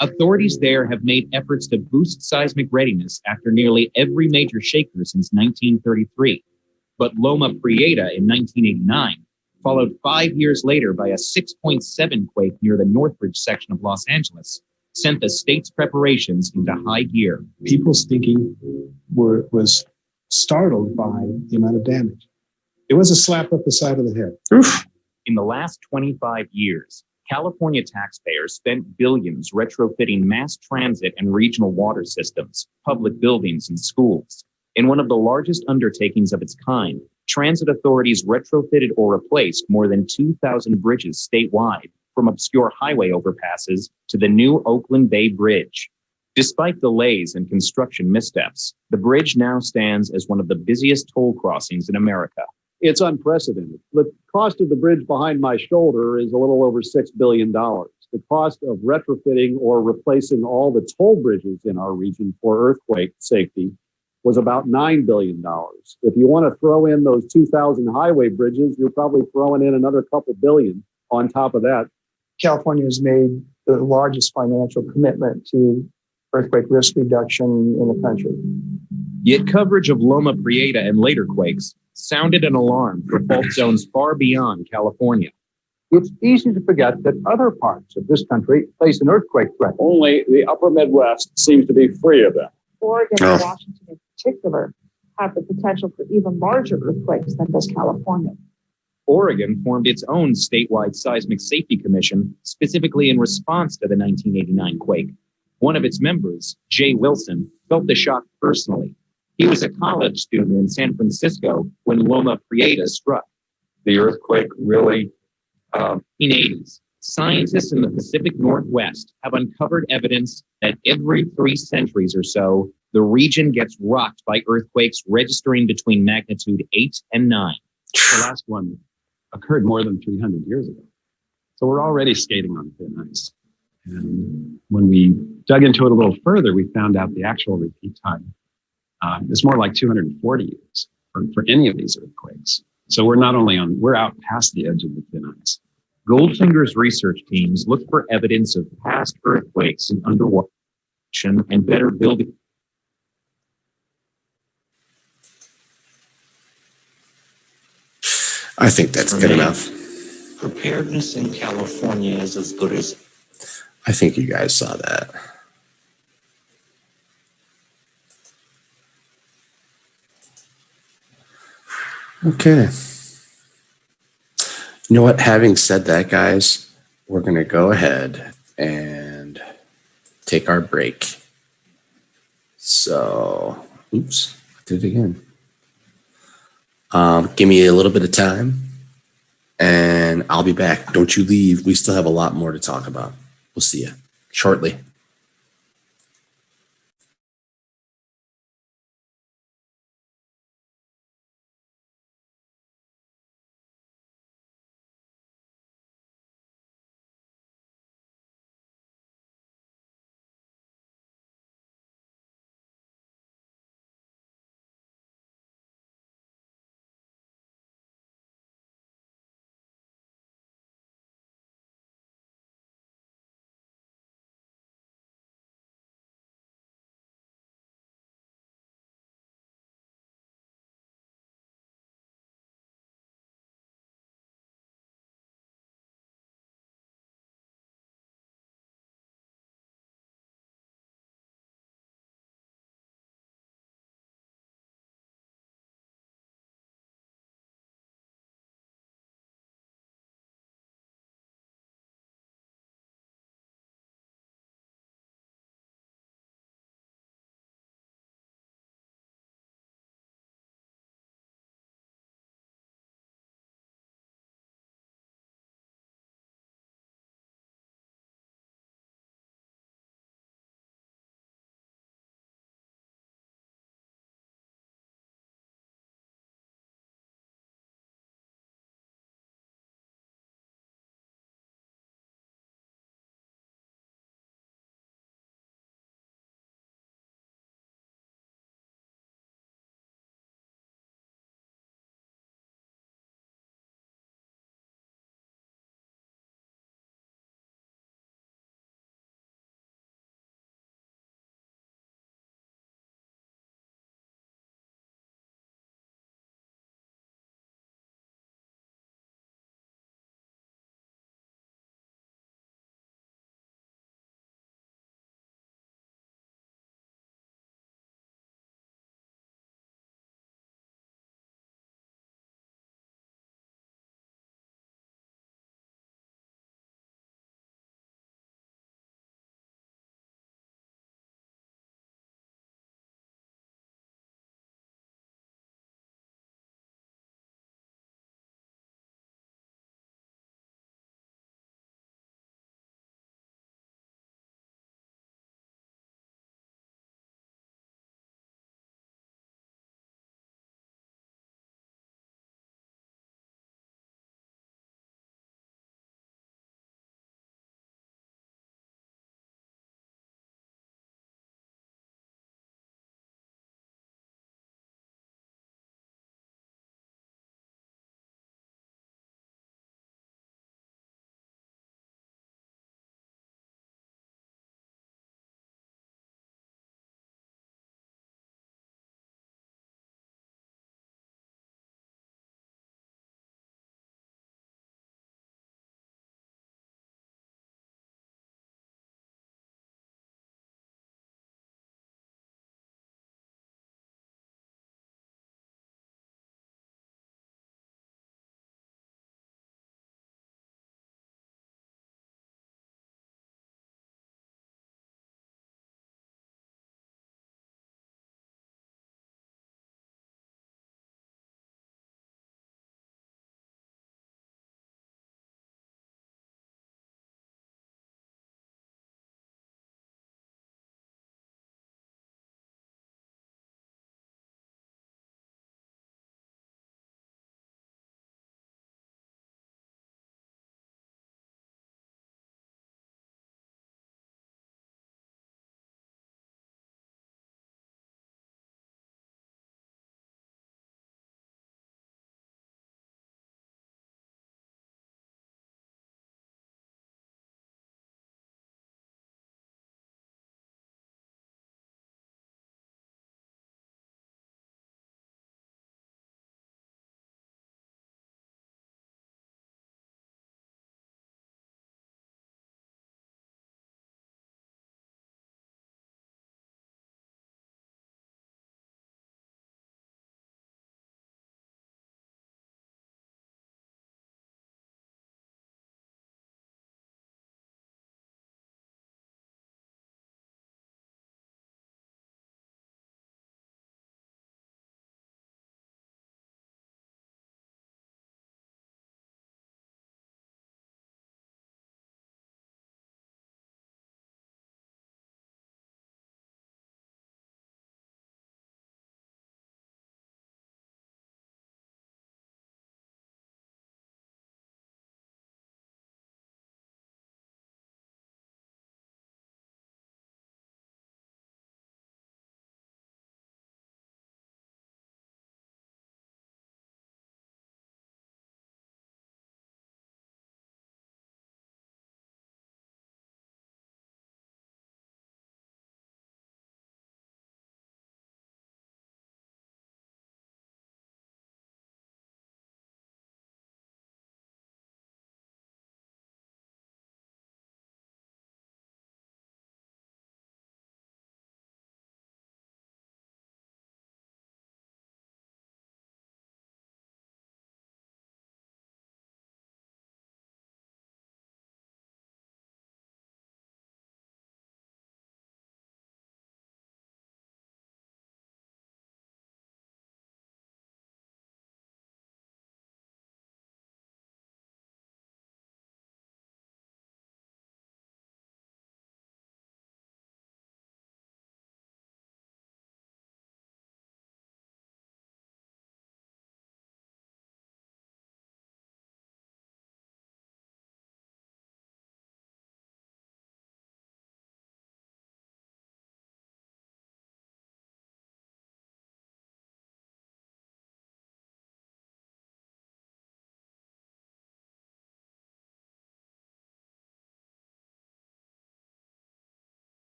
Authorities there have made efforts to boost seismic readiness after nearly every major shaker since 1933. But Loma Prieta in 1989, followed 5 years later by a 6.7 quake near the Northridge section of Los Angeles, sent the state's preparations into high gear. People's thinking was startled by the amount of damage. It was a slap up the side of the head. Oof. In the last 25 years, California taxpayers spent billions retrofitting mass transit and regional water systems, public buildings, and schools. In one of the largest undertakings of its kind, transit authorities retrofitted or replaced more than 2,000 bridges statewide, from obscure highway overpasses to the new Oakland Bay Bridge. Despite delays and construction missteps, the bridge now stands as one of the busiest toll crossings in America. It's unprecedented. The cost of the bridge behind my shoulder is a little over $6 billion. The cost of retrofitting or replacing all the toll bridges in our region for earthquake safety was about $9 billion. If you want to throw in those 2,000 highway bridges, you're probably throwing in another couple billion on top of that. California has made the largest financial commitment to earthquake risk reduction in the country. Yet coverage of Loma Prieta and later quakes sounded an alarm for fault zones far beyond California. It's easy to forget that other parts of this country face an earthquake threat. Only the upper Midwest seems to be free of them. Oregon and Washington in particular have the potential for even larger earthquakes than does California. Oregon formed its own statewide seismic safety commission specifically in response to the 1989 quake. One of its members, Jay Wilson, felt the shock personally. He was a college student in San Francisco when Loma Prieta struck. The earthquake really... 1980s, scientists in the Pacific Northwest have uncovered evidence that every 3 centuries or so, the region gets rocked by earthquakes registering between magnitude 8 and 9. The last one occurred more than 300 years ago. So we're already skating on thin ice. And when we dug into it a little further, we found out the actual repeat time is more like 240 years for any of these earthquakes. So we're out past the edge of the thin ice. Goldfinger's research teams looked for evidence of past earthquakes in underwater and better building. I think that's good enough. Preparedness in California is as good as. I think you guys saw that. Okay. You know what? Having said that, guys, we're going to go ahead and take our break. So, oops, I did it again. Give me a little bit of time and I'll be back. Don't you leave. We still have a lot more to talk about. We'll see you shortly.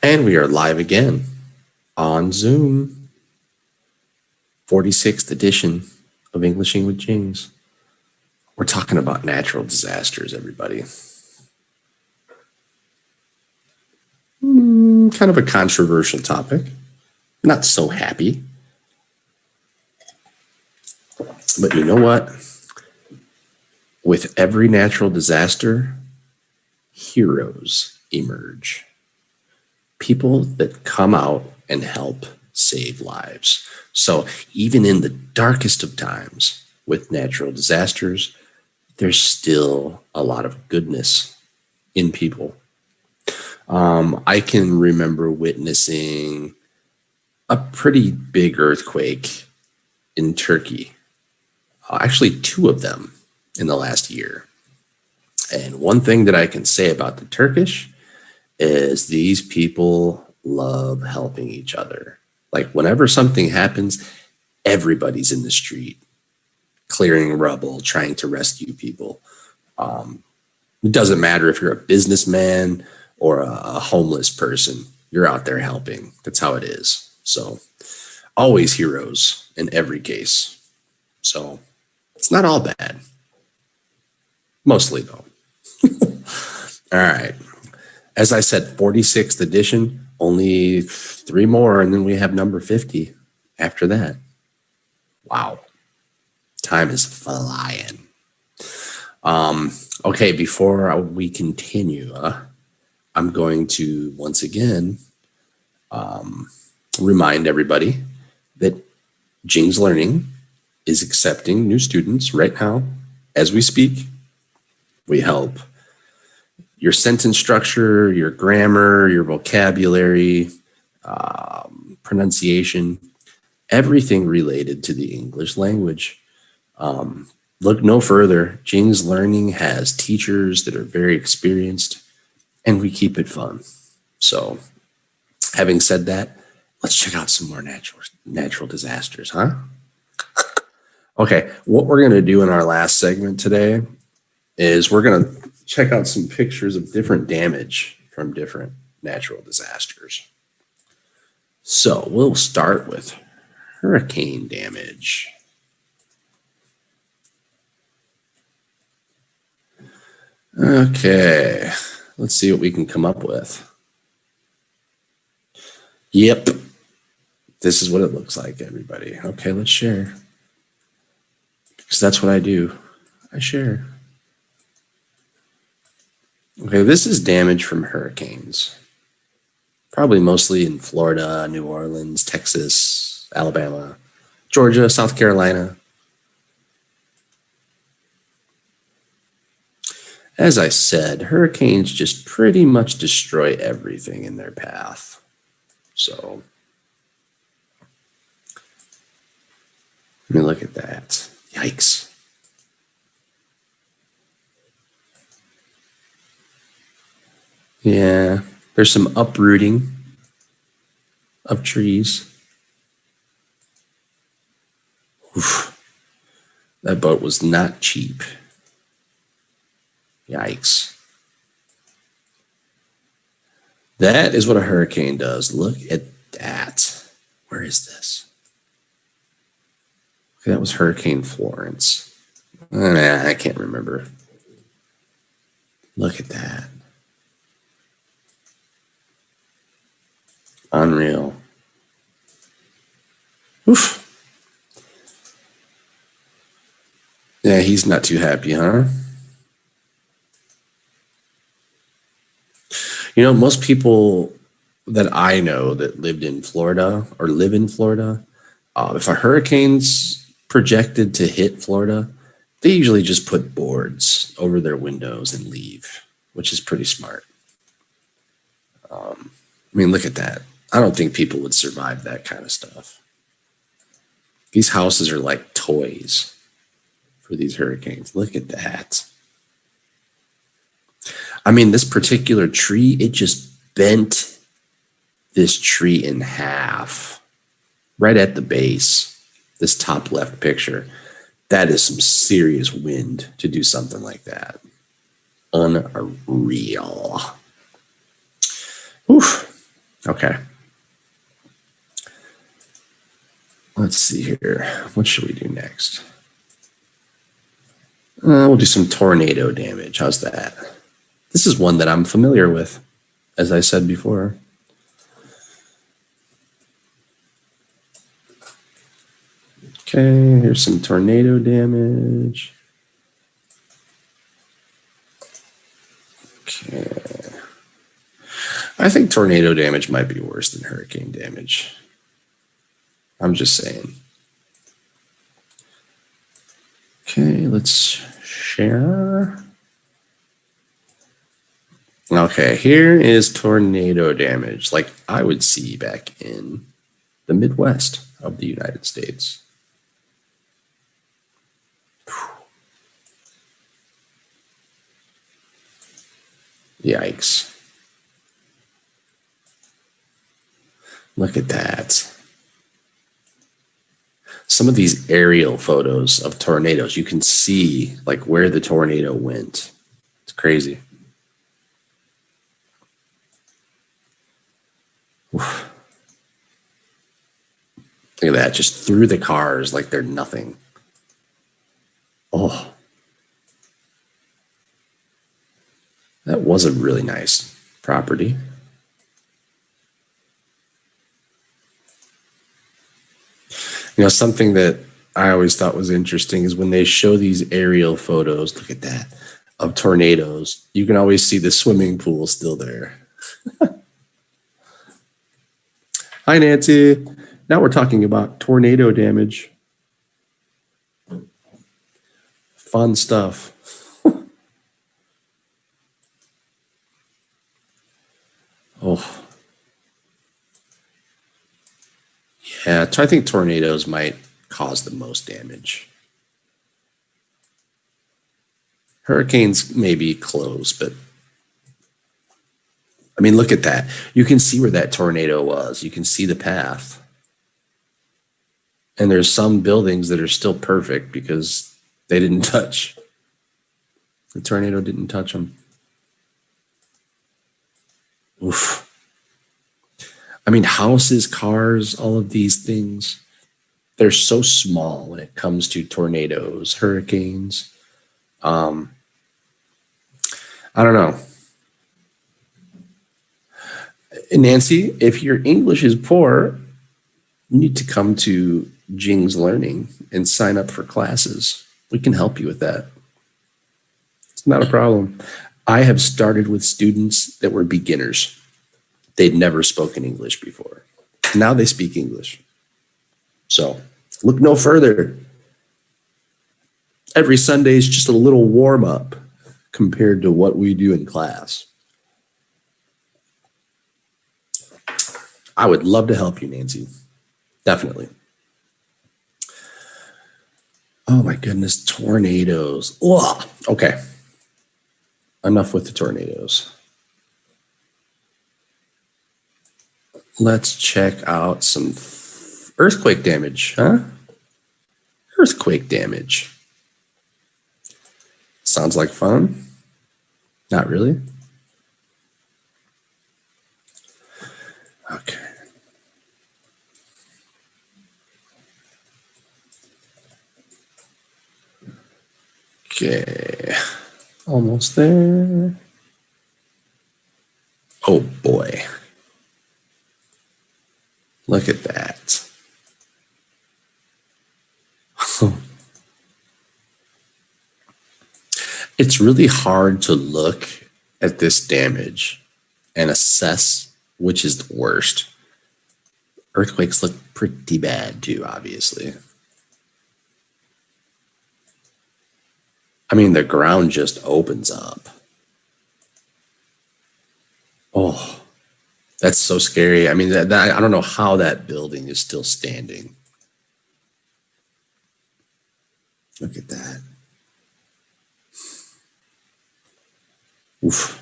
And we are live again on Zoom. 46th edition of Englishing with Jings. We're talking about natural disasters, everybody. Kind of a controversial topic. Not so happy. But you know what? With every natural disaster, heroes emerge. People that come out and help save lives. So even in the darkest of times with natural disasters, there's still a lot of goodness in people. I can remember witnessing a pretty big earthquake in Turkey. Actually, 2 of them in the last year. And one thing that I can say about the Turkish is these people love helping each other. Like whenever something happens, everybody's in the street, clearing rubble, trying to rescue people. It doesn't matter if you're a businessman or a homeless person, you're out there helping. That's how it is. So always heroes in every case. So it's not all bad. Mostly though. All right. As I said, 46th edition, only 3 more, and then we have number 50 after that. Wow. Time is flying. Okay, before we continue, I'm going to once again remind everybody that Jings Learning is accepting new students right now as we speak. We help your sentence structure, your grammar, your vocabulary, pronunciation, everything related to the English language. Look no further. Jings Learning has teachers that are very experienced, and we keep it fun. So having said that, let's check out some more natural disasters, huh? Okay, what we're going to do in our last segment today is we're going to check out some pictures of different damage from different natural disasters. So we'll start with hurricane damage. Okay, let's see what we can come up with. Yep, this is what it looks like, everybody. Okay, let's share. Because that's what I do. I share. Okay, this is damage from hurricanes. Probably mostly in Florida, New Orleans, Texas, Alabama, Georgia, South Carolina. As I said, hurricanes just pretty much destroy everything in their path. So, let me look at that. Yikes. Yeah, there's some uprooting of trees. Oof. That boat was not cheap. Yikes. That is what a hurricane does. Look at that. Where is this? Okay, that was Hurricane Florence. I can't remember. Look at that. Unreal. Oof. Yeah, he's not too happy, huh? You know, most people that I know that lived in Florida or live in Florida, if a hurricane's projected to hit Florida, they usually just put boards over their windows and leave, which is pretty smart. I mean, look at that. I don't think people would survive that kind of stuff. These houses are like toys for these hurricanes. Look at that. I mean, this particular tree, it just bent this tree in half right at the base, this top left picture. That is some serious wind to do something like that. Unreal. Oof. Okay. Let's see here. What should we do next? We'll do some tornado damage. How's that? This is one that I'm familiar with, as I said before. Okay, here's some tornado damage. Okay. I think tornado damage might be worse than hurricane damage. I'm just saying. Okay, let's share. Okay, here is tornado damage like I would see back in the Midwest of the United States. Yikes. Look at that. Some of these aerial photos of tornadoes, you can see like where the tornado went. It's crazy. Oof. Look at that, just through the cars like they're nothing. Oh. That was a really nice property. You know, something that I always thought was interesting is when they show these aerial photos, look at that, of tornadoes, you can always see the swimming pool still there. Hi, Nancy. Now we're talking about tornado damage. Fun stuff. Oh. Yeah, I think tornadoes might cause the most damage. Hurricanes may be close, but I mean, look at that. You can see where that tornado was. You can see the path. And there's some buildings that are still perfect because they didn't touch. The tornado didn't touch them. Oof. I mean, houses, cars, all of these things, they're so small when it comes to tornadoes, hurricanes. I don't know. Nancy, if your English is poor, you need to come to Jing's Learning and sign up for classes. We can help you with that. It's not a problem. I have started with students that were beginners. They'd never spoken English before. Now they speak English. So look no further. Every Sunday is just a little warm up compared to what we do in class. I would love to help you, Nancy. Definitely. Oh my goodness, tornadoes. Ugh. Okay. Enough with the tornadoes. Let's check out some earthquake damage, huh? Earthquake damage. Sounds like fun. Not really. Okay. Okay. Almost there. Oh boy. Look at that. It's really hard to look at this damage and assess which is the worst. Earthquakes look pretty bad too, obviously. I mean, the ground just opens up. Oh, that's so scary. I mean, that I don't know how that building is still standing. Look at that. Oof.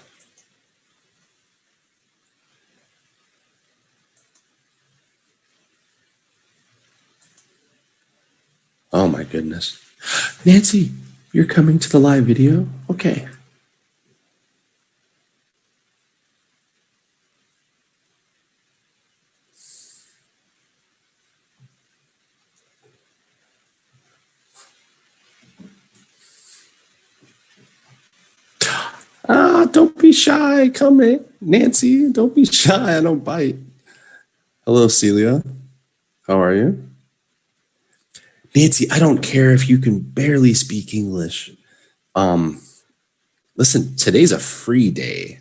Oh my goodness. Nancy, you're coming to the live video? Okay. don't be shy. Come in. Nancy, don't be shy. I don't bite. Hello, Celia. How are you? Nancy, I don't care if you can barely speak English. Listen, today's a free day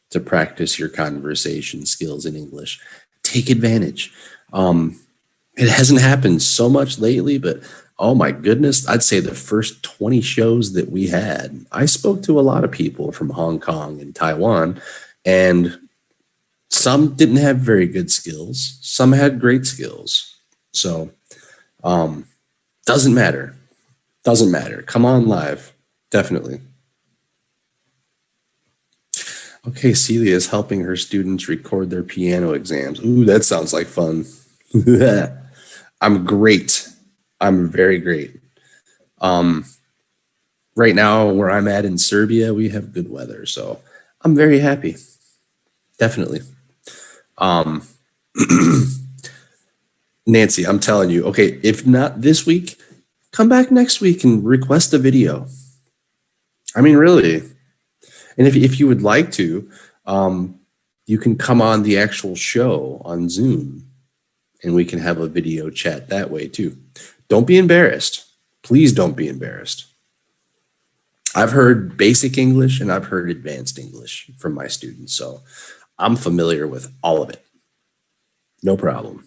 to practice your conversation skills in English. Take advantage. It hasn't happened so much lately, but oh my goodness, I'd say the first 20 shows that we had, I spoke to a lot of people from Hong Kong and Taiwan, and some didn't have very good skills. Some had great skills. So, doesn't matter. Doesn't matter. Come on live. Definitely. Okay, Celia is helping her students record their piano exams. Ooh, that sounds like fun. I'm great. I'm very great. Right now, where I'm at in Serbia, we have good weather, so I'm very happy. Definitely. Nancy, I'm telling you, okay, if not this week, come back next week and request a video. I mean, really. And if you would like to, you can come on the actual show on Zoom and we can have a video chat that way too. Don't be embarrassed. Please don't be embarrassed. I've heard basic English and I've heard advanced English from my students, so I'm familiar with all of it. No problem.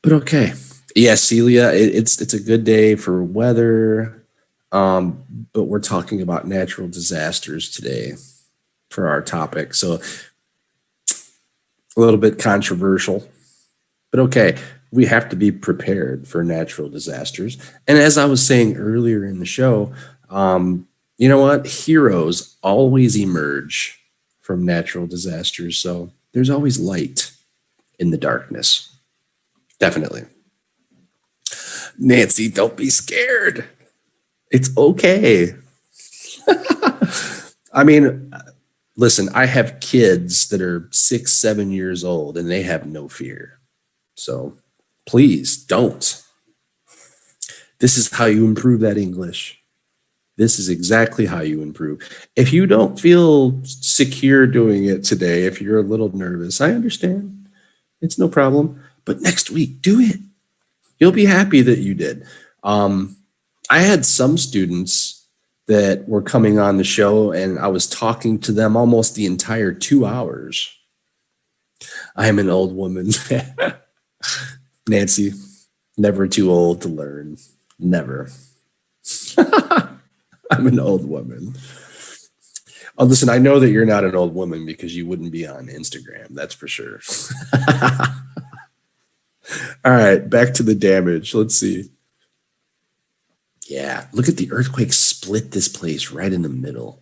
But okay. Yeah, Celia, it's a good day for weather, but we're talking about natural disasters today for our topic. So a little bit controversial, but okay. We have to be prepared for natural disasters. And as I was saying earlier in the show, you know what? Heroes always emerge from natural disasters. So there's always light in the darkness. Definitely. Nancy, don't be scared. It's okay. I mean, listen, I have kids that are 6, 7 years old and they have no fear. So please don't. This is how you improve that English. This is exactly how you improve. If you don't feel secure doing it today, if you're a little nervous, I understand. It's no problem. But next week, do it. You'll be happy that you did. I had some students that were coming on the show and I was talking to them almost the entire 2 hours. I am an old woman. Nancy, never too old to learn. Never. I'm an old woman. Oh, listen, I know that you're not an old woman because you wouldn't be on Instagram. That's for sure. All right, back to the damage. Let's see. Yeah, look at the earthquake split this place right in the middle.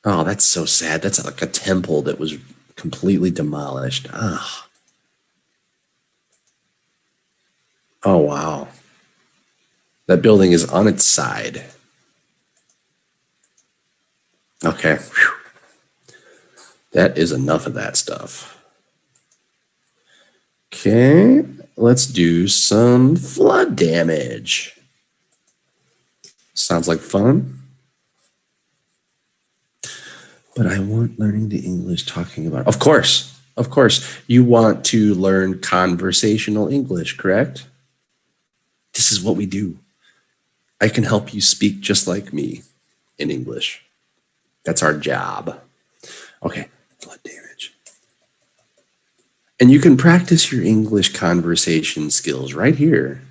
Oh, that's so sad. That's like a temple that was completely demolished. Oh, wow. That building is on its side. Okay. Whew. That is enough of that stuff. Okay, let's do some flood damage. Sounds like fun. But I want learning the English talking about, of course, you want to learn conversational English, correct? This is what we do. I can help you speak just like me in English. That's our job. Okay, flood damage. And you can practice your English conversation skills right here.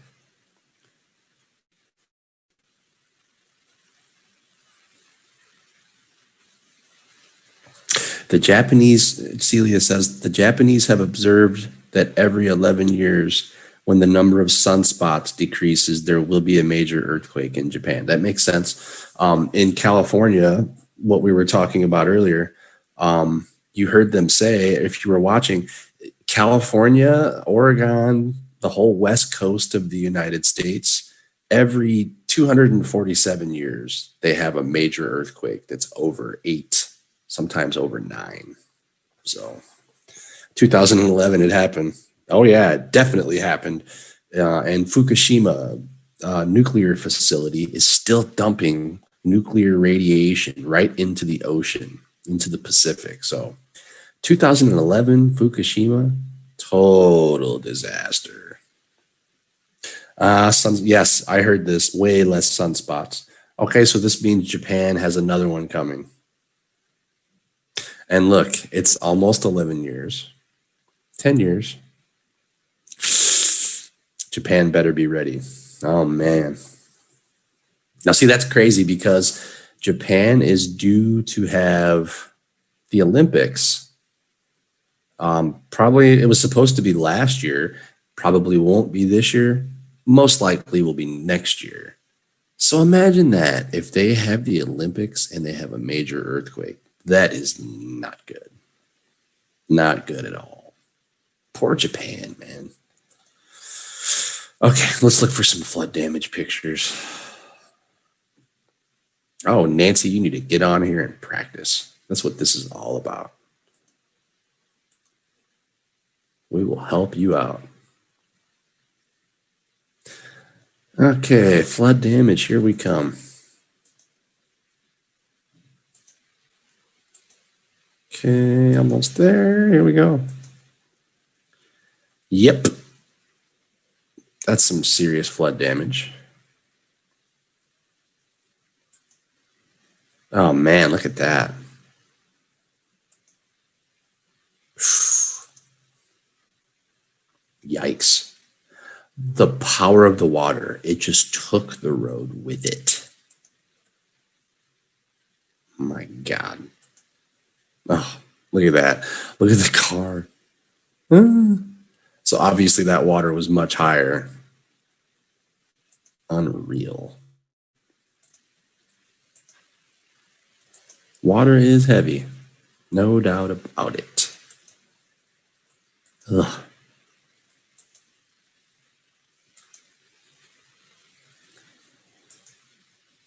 The Japanese, Celia says, the Japanese have observed that every 11 years, when the number of sunspots decreases, there will be a major earthquake in Japan. That makes sense. In California, what we were talking about earlier, you heard them say, if you were watching, California, Oregon, the whole west coast of the United States, every 247 years, they have a major earthquake that's over 8, sometimes over 9. So 2011, it happened. Oh yeah, it definitely happened. And Fukushima, nuclear facility is still dumping nuclear radiation right into the ocean, into the Pacific. So 2011, Fukushima, total disaster. Yes, I heard this, way less sunspots. Okay, so this means Japan has another one coming. And look, it's almost 11 years, 10 years. Japan better be ready. Oh, man. Now, see, that's crazy because Japan is due to have the Olympics. Probably it was supposed to be last year, probably won't be this year, most likely will be next year. So imagine that if they have the Olympics and they have a major earthquake, that is not good. Not good at all. Poor Japan, man. Okay, let's look for some flood damage pictures. Oh, Nancy, you need to get on here and practice. That's what this is all about. We will help you out. Okay, flood damage, here we come. Okay, almost there. Here we go. Yep. That's some serious flood damage. Oh man, look at that. Yikes. The power of the water, it just took the road with it. My God. Oh, look at that. Look at the car. So obviously that water was much higher. Unreal. Water is heavy. No doubt about it. Ugh.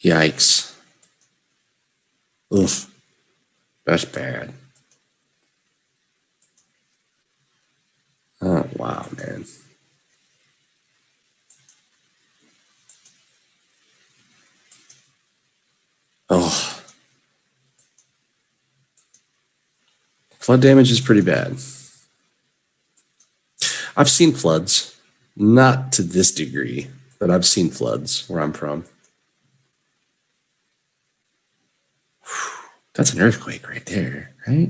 Yikes. Ugh. That's bad. Oh, wow, man. Oh. Flood damage is pretty bad. I've seen floods, not to this degree, but I've seen floods where I'm from. That's an earthquake right there, right?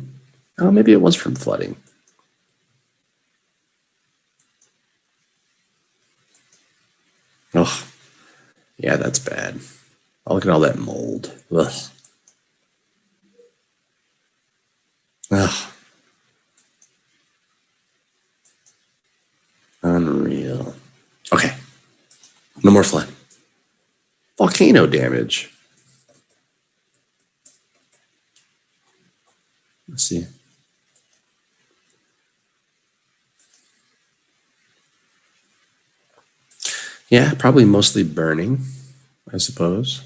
Oh, maybe it was from flooding. Oh, yeah, that's bad. Oh, look at all that mold. Ugh. Ugh. Unreal. Okay. No more flood. Volcano damage. Let's see. Yeah, probably mostly burning, I suppose.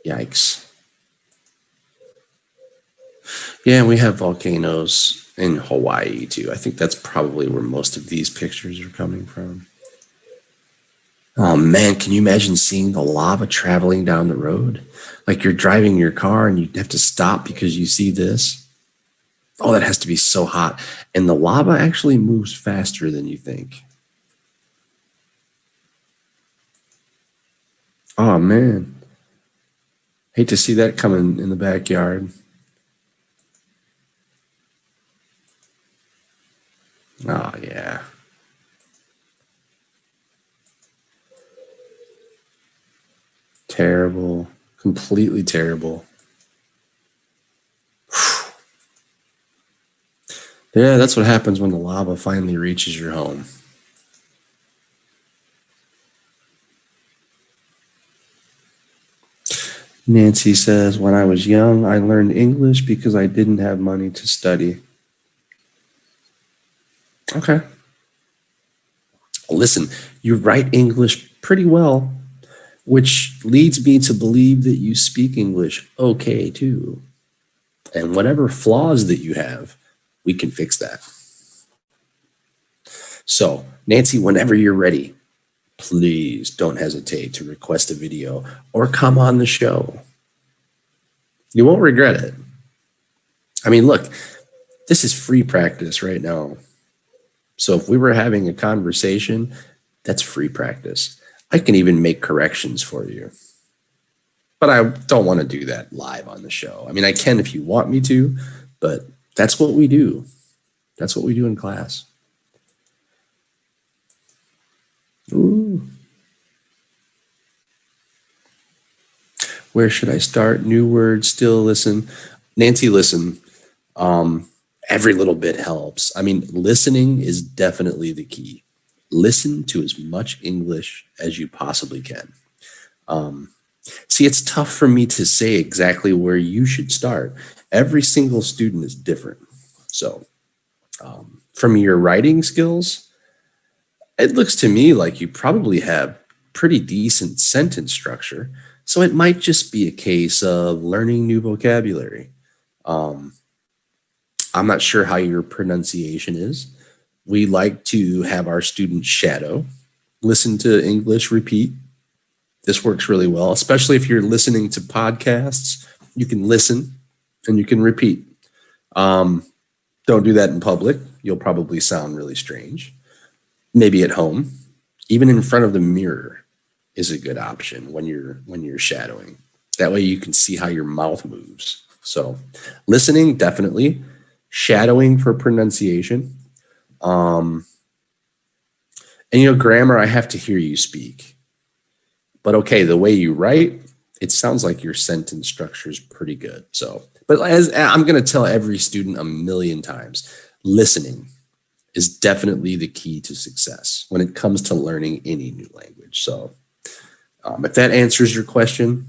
Yikes. Yeah, we have volcanoes in Hawaii too. I think that's probably where most of these pictures are coming from. Oh man, can you imagine seeing the lava traveling down the road? Like you're driving your car and you have to stop because you see this. Oh, that has to be so hot. And the lava actually moves faster than you think. Oh man. Hate to see that coming in the backyard. Oh yeah. Terrible. Completely terrible. Yeah, that's what happens when the lava finally reaches your home. Nancy says, when I was young, I learned English because I didn't have money to study. Okay. Listen, you write English pretty well, which leads me to believe that you speak English okay too. And whatever flaws that you have, we can fix that. So, Nancy, whenever you're ready, please don't hesitate to request a video or come on the show. You won't regret it. I mean, look, this is free practice right now. So if we were having a conversation, that's free practice. I can even make corrections for you. But I don't want to do that live on the show. I mean, I can if you want me to, but that's what we do. That's what we do in class. Ooh. Where should I start? New words, still listen. Nancy, listen. Every little bit helps. I mean, listening is definitely the key. Listen to as much English as you possibly can. See, it's tough for me to say exactly where you should start. Every single student is different. So, from your writing skills, it looks to me like you probably have pretty decent sentence structure. So it might just be a case of learning new vocabulary. I'm not sure how your pronunciation is. We like to have our students shadow, listen to English, repeat. This works really well, especially if you're listening to podcasts. You can listen and you can repeat. Don't do that in public. You'll probably sound really strange. Maybe at home, even in front of the mirror is a good option when you're shadowing. That way you can see how your mouth moves. So listening, definitely. Shadowing for pronunciation. And grammar, I have to hear you speak. But okay, the way you write, it sounds like your sentence structure is pretty good. So, but as I'm going to tell every student a million times, listening is definitely the key to success when it comes to learning any new language. So if that answers your question,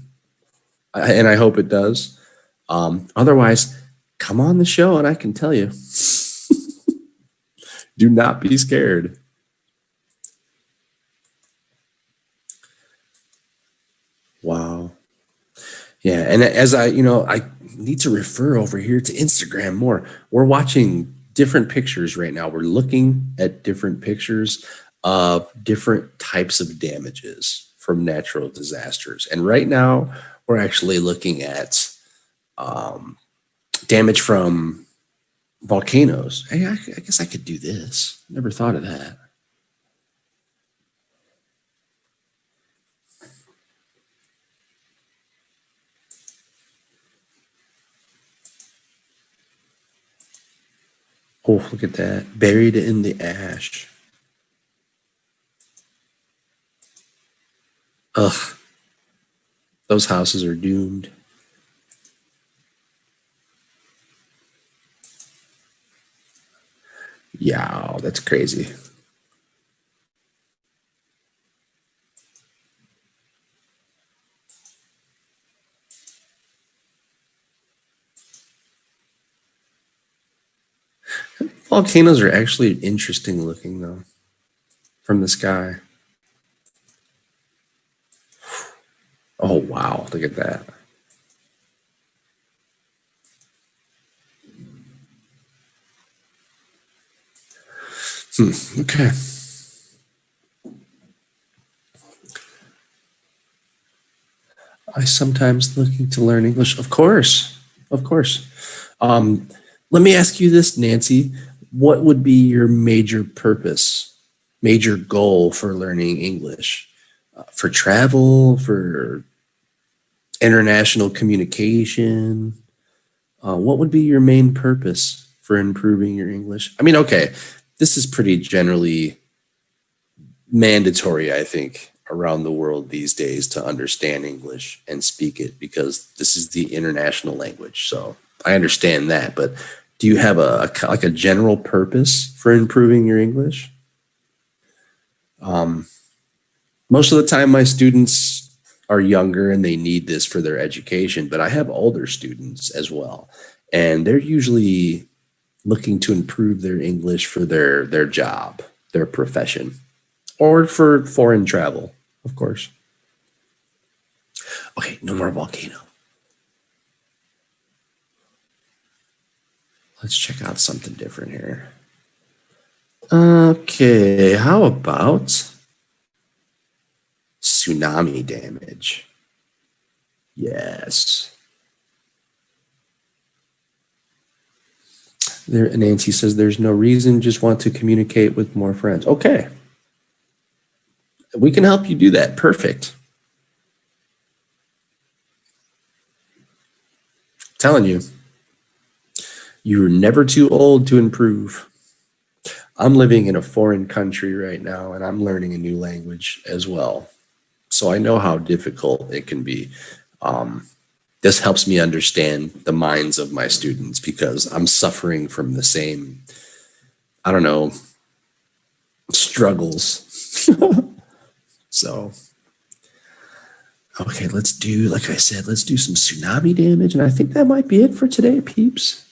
and I hope it does, otherwise, come on the show and I can tell you. Do not be scared. Wow. Yeah, and as I need to refer over here to Instagram more. We're watching different pictures right now. We're looking at different pictures of different types of damages from natural disasters. And right now, we're actually looking at damage from volcanoes. Hey, I guess I could do this. Never thought of that. Oh, look at that. Buried in the ash. Ugh. Those houses are doomed. Yeah, that's crazy. Volcanoes are actually interesting looking, though, from the sky. Oh, wow. Look at that. Okay. I sometimes looking to learn English. Of course. Of course. Let me ask you this, Nancy. What would be your major purpose, major goal for learning English? For travel, for international communication? What would be your main purpose for improving your English? I mean, okay, this is pretty generally mandatory, I think, around the world these days to understand English and speak it because this is the international language. So I understand that, but do you have a general purpose for improving your English? Most of the time, my students are younger and they need this for their education, but I have older students as well, and they're usually looking to improve their English for their job, their profession, or for foreign travel, of course. Okay, no more volcano. Let's check out something different here. Okay, how about tsunami damage? Yes. There, Nancy says there's no reason, just want to communicate with more friends. Okay. We can help you do that. Perfect. Telling you, you're never too old to improve. I'm living in a foreign country right now and I'm learning a new language as well. So I know how difficult it can be. This helps me understand the minds of my students because I'm suffering from the same, I don't know, struggles. So, okay, let's do, like I said, let's do some tsunami damage. And I think that might be it for today, peeps.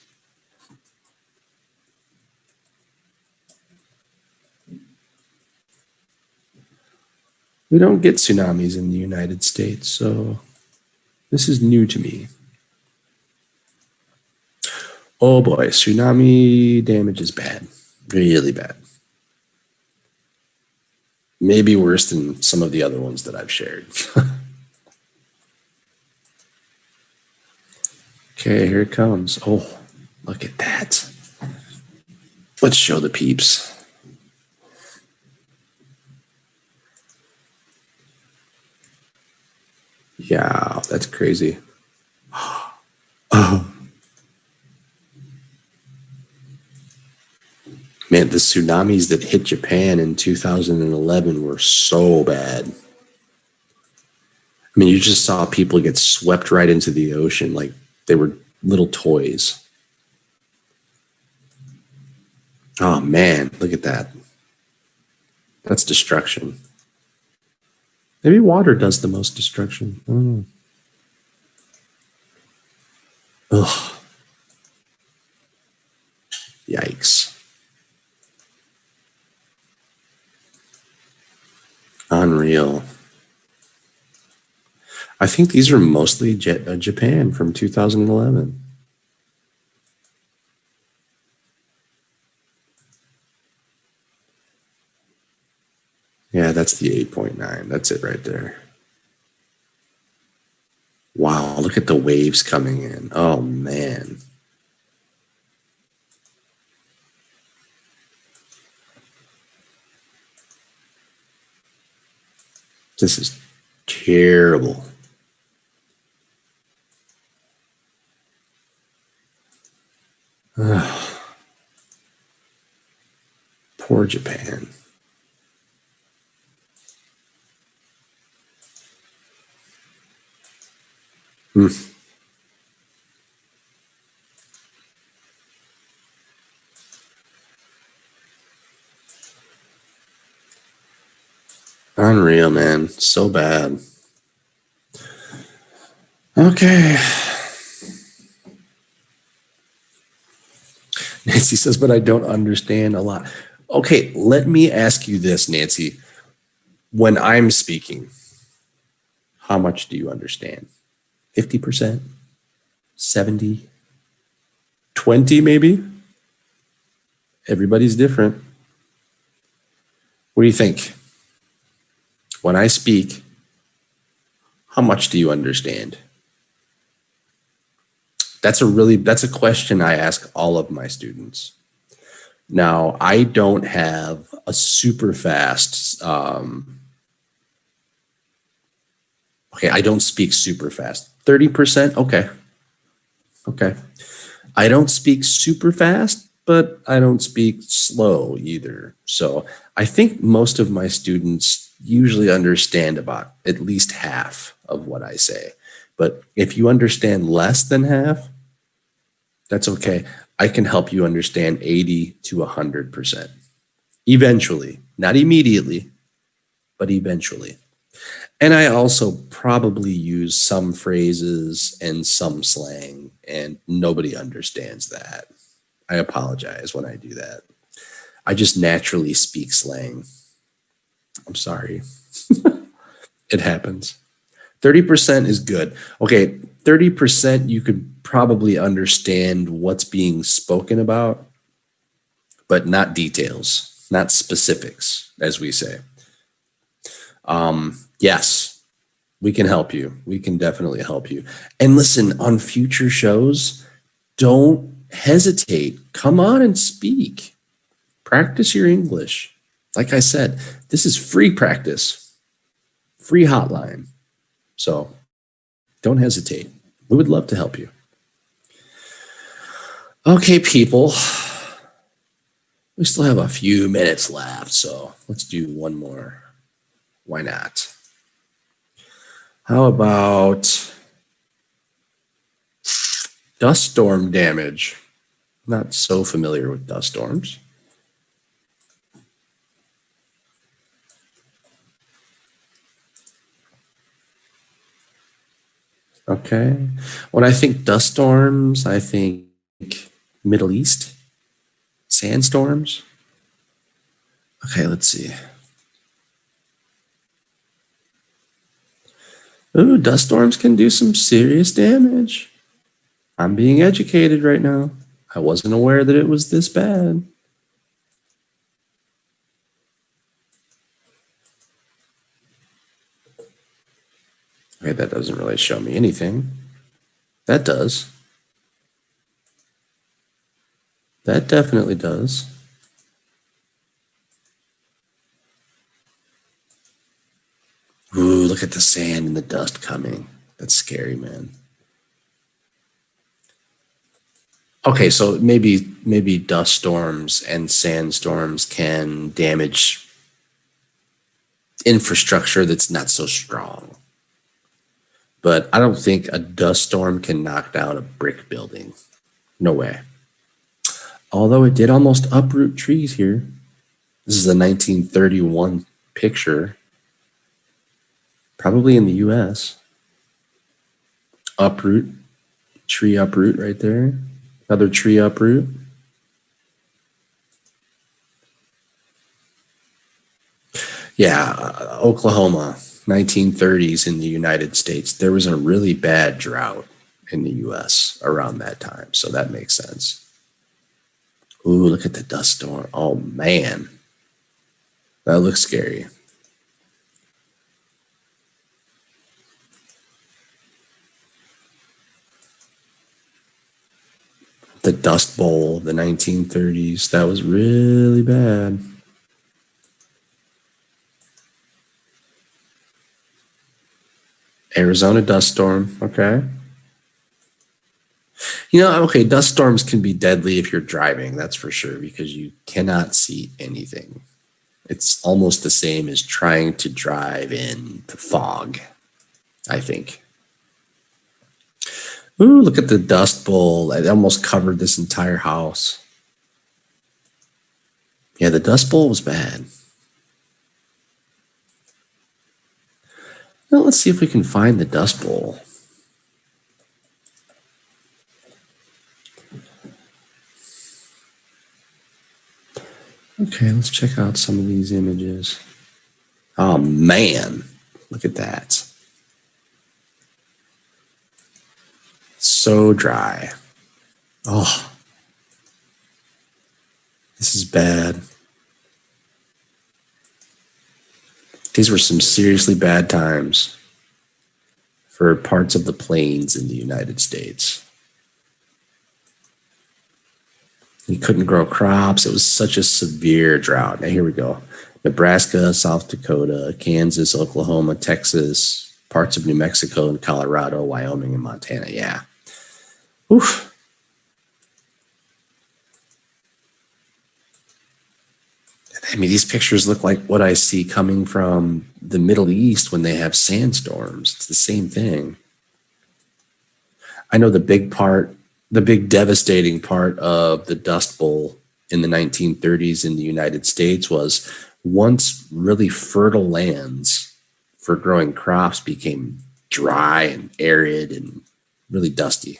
We don't get tsunamis in the United States, so this is new to me. Oh boy, tsunami damage is bad, really bad. Maybe worse than some of the other ones that I've shared. Okay, here it comes. Oh, look at that. Let's show the peeps. Yeah, that's crazy. Oh. Man, the tsunamis that hit Japan in 2011 were so bad. I mean, you just saw people get swept right into the ocean like they were little toys. Oh man, look at that. That's destruction. Maybe water does the most destruction. I don't know. Ugh. Yikes. Unreal. I think these are mostly Japan from 2011. Yeah, that's the 8.9. That's it right there. Wow, look at the waves coming in. Oh, man. This is terrible. Poor Japan. Unreal, man. So bad. Okay. Nancy says, but I don't understand a lot. Okay, let me ask you this, Nancy. When I'm speaking, how much do you understand? 50%? 70? 20 maybe? Everybody's different. What do you think? When I speak, how much do you understand? That's a question I ask all of my students. Now, I don't have a super fast, okay, I don't speak super fast. 30%, okay. Okay. I don't speak super fast, but I don't speak slow either. So I think most of my students usually understand about at least half of what I say. But if you understand less than half, that's okay. I can help you understand 80 to 100%. Eventually, not immediately, but eventually. And I also probably use some phrases and some slang, and nobody understands that. I apologize when I do that. I just naturally speak slang. I'm sorry. It happens. 30% is good. Okay, 30% you could probably understand what's being spoken about, but not details. not specifics, as we say. Yes, we can help you. We can definitely help you. And listen, on future shows, don't hesitate. Come on and speak. Practice your English. Like I said, this is free practice, free hotline. So don't hesitate. We would love to help you. Okay, people. We still have a few minutes left, so let's do one more. Why not? How about dust storm damage? Not so familiar with dust storms. Okay. When I think dust storms, I think Middle East, sandstorms. Okay, let's see. Ooh, dust storms can do some serious damage. I'm being educated right now. I wasn't aware that it was this bad. Okay, that doesn't really show me anything. That does. That definitely does. Ooh, look at the sand and the dust coming. That's scary, man. Okay, so maybe dust storms and sandstorms can damage infrastructure that's not so strong. But I don't think a dust storm can knock down a brick building. No way. Although it did almost uproot trees here. This is a 1931 picture. Probably in the US. Uproot. Tree uproot right there. Another tree uproot. Yeah, Oklahoma, 1930s in the United States. There was a really bad drought in the US around that time, so that makes sense. Ooh, look at the dust storm. Oh, man. That looks scary. The Dust Bowl, the 1930s. That was really bad. Arizona dust storm. Okay. You know, okay, dust storms can be deadly if you're driving, that's for sure, because you cannot see anything. It's almost the same as trying to drive in the fog, I think. Ooh, look at the Dust Bowl. It almost covered this entire house. Yeah, the Dust Bowl was bad. Well, let's see if we can find the Dust Bowl. Okay, let's check out some of these images. Oh, man. Look at that. So dry. Oh, this is bad. These were some seriously bad times for parts of the plains in the United States. You couldn't grow crops. It was such a severe drought. Now, here we go. Nebraska, South Dakota, Kansas, Oklahoma, Texas, parts of New Mexico and Colorado, Wyoming, and Montana. Yeah. Oof. I mean, these pictures look like what I see coming from the Middle East when they have sandstorms. It's the same thing. I know the big devastating part of the Dust Bowl in the 1930s in the United States was once really fertile lands for growing crops became dry and arid and really dusty.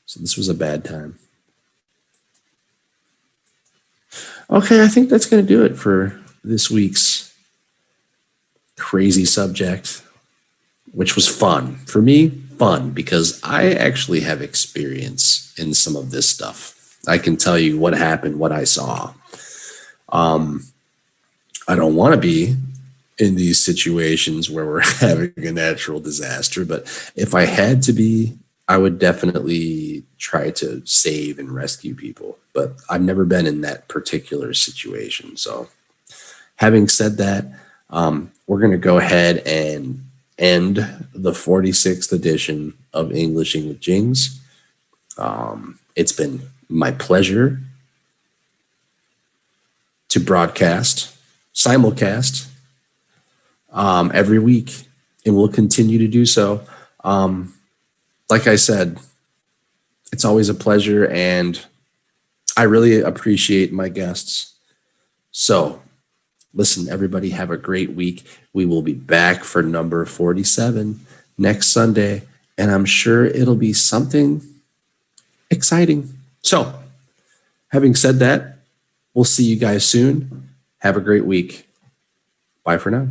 So this was a bad time. Okay, I think that's going to do it for this week's crazy subject, which was fun. For me, fun, because I actually have experience in some of this stuff. I can tell you what happened, what I saw. I don't want to be in these situations where we're having a natural disaster, but if I had to be, I would definitely try to save and rescue people. But I've never been in that particular situation. So having said that, we're going to go ahead and end the 46th edition of Englishing with Jings. It's been my pleasure to broadcast, simulcast every week, and we'll continue to do so. Like I said, it's always a pleasure, and I really appreciate my guests. So, listen, everybody, have a great week. We will be back for number 47 next Sunday, and I'm sure it'll be something exciting. So, having said that, we'll see you guys soon. Have a great week. Bye for now.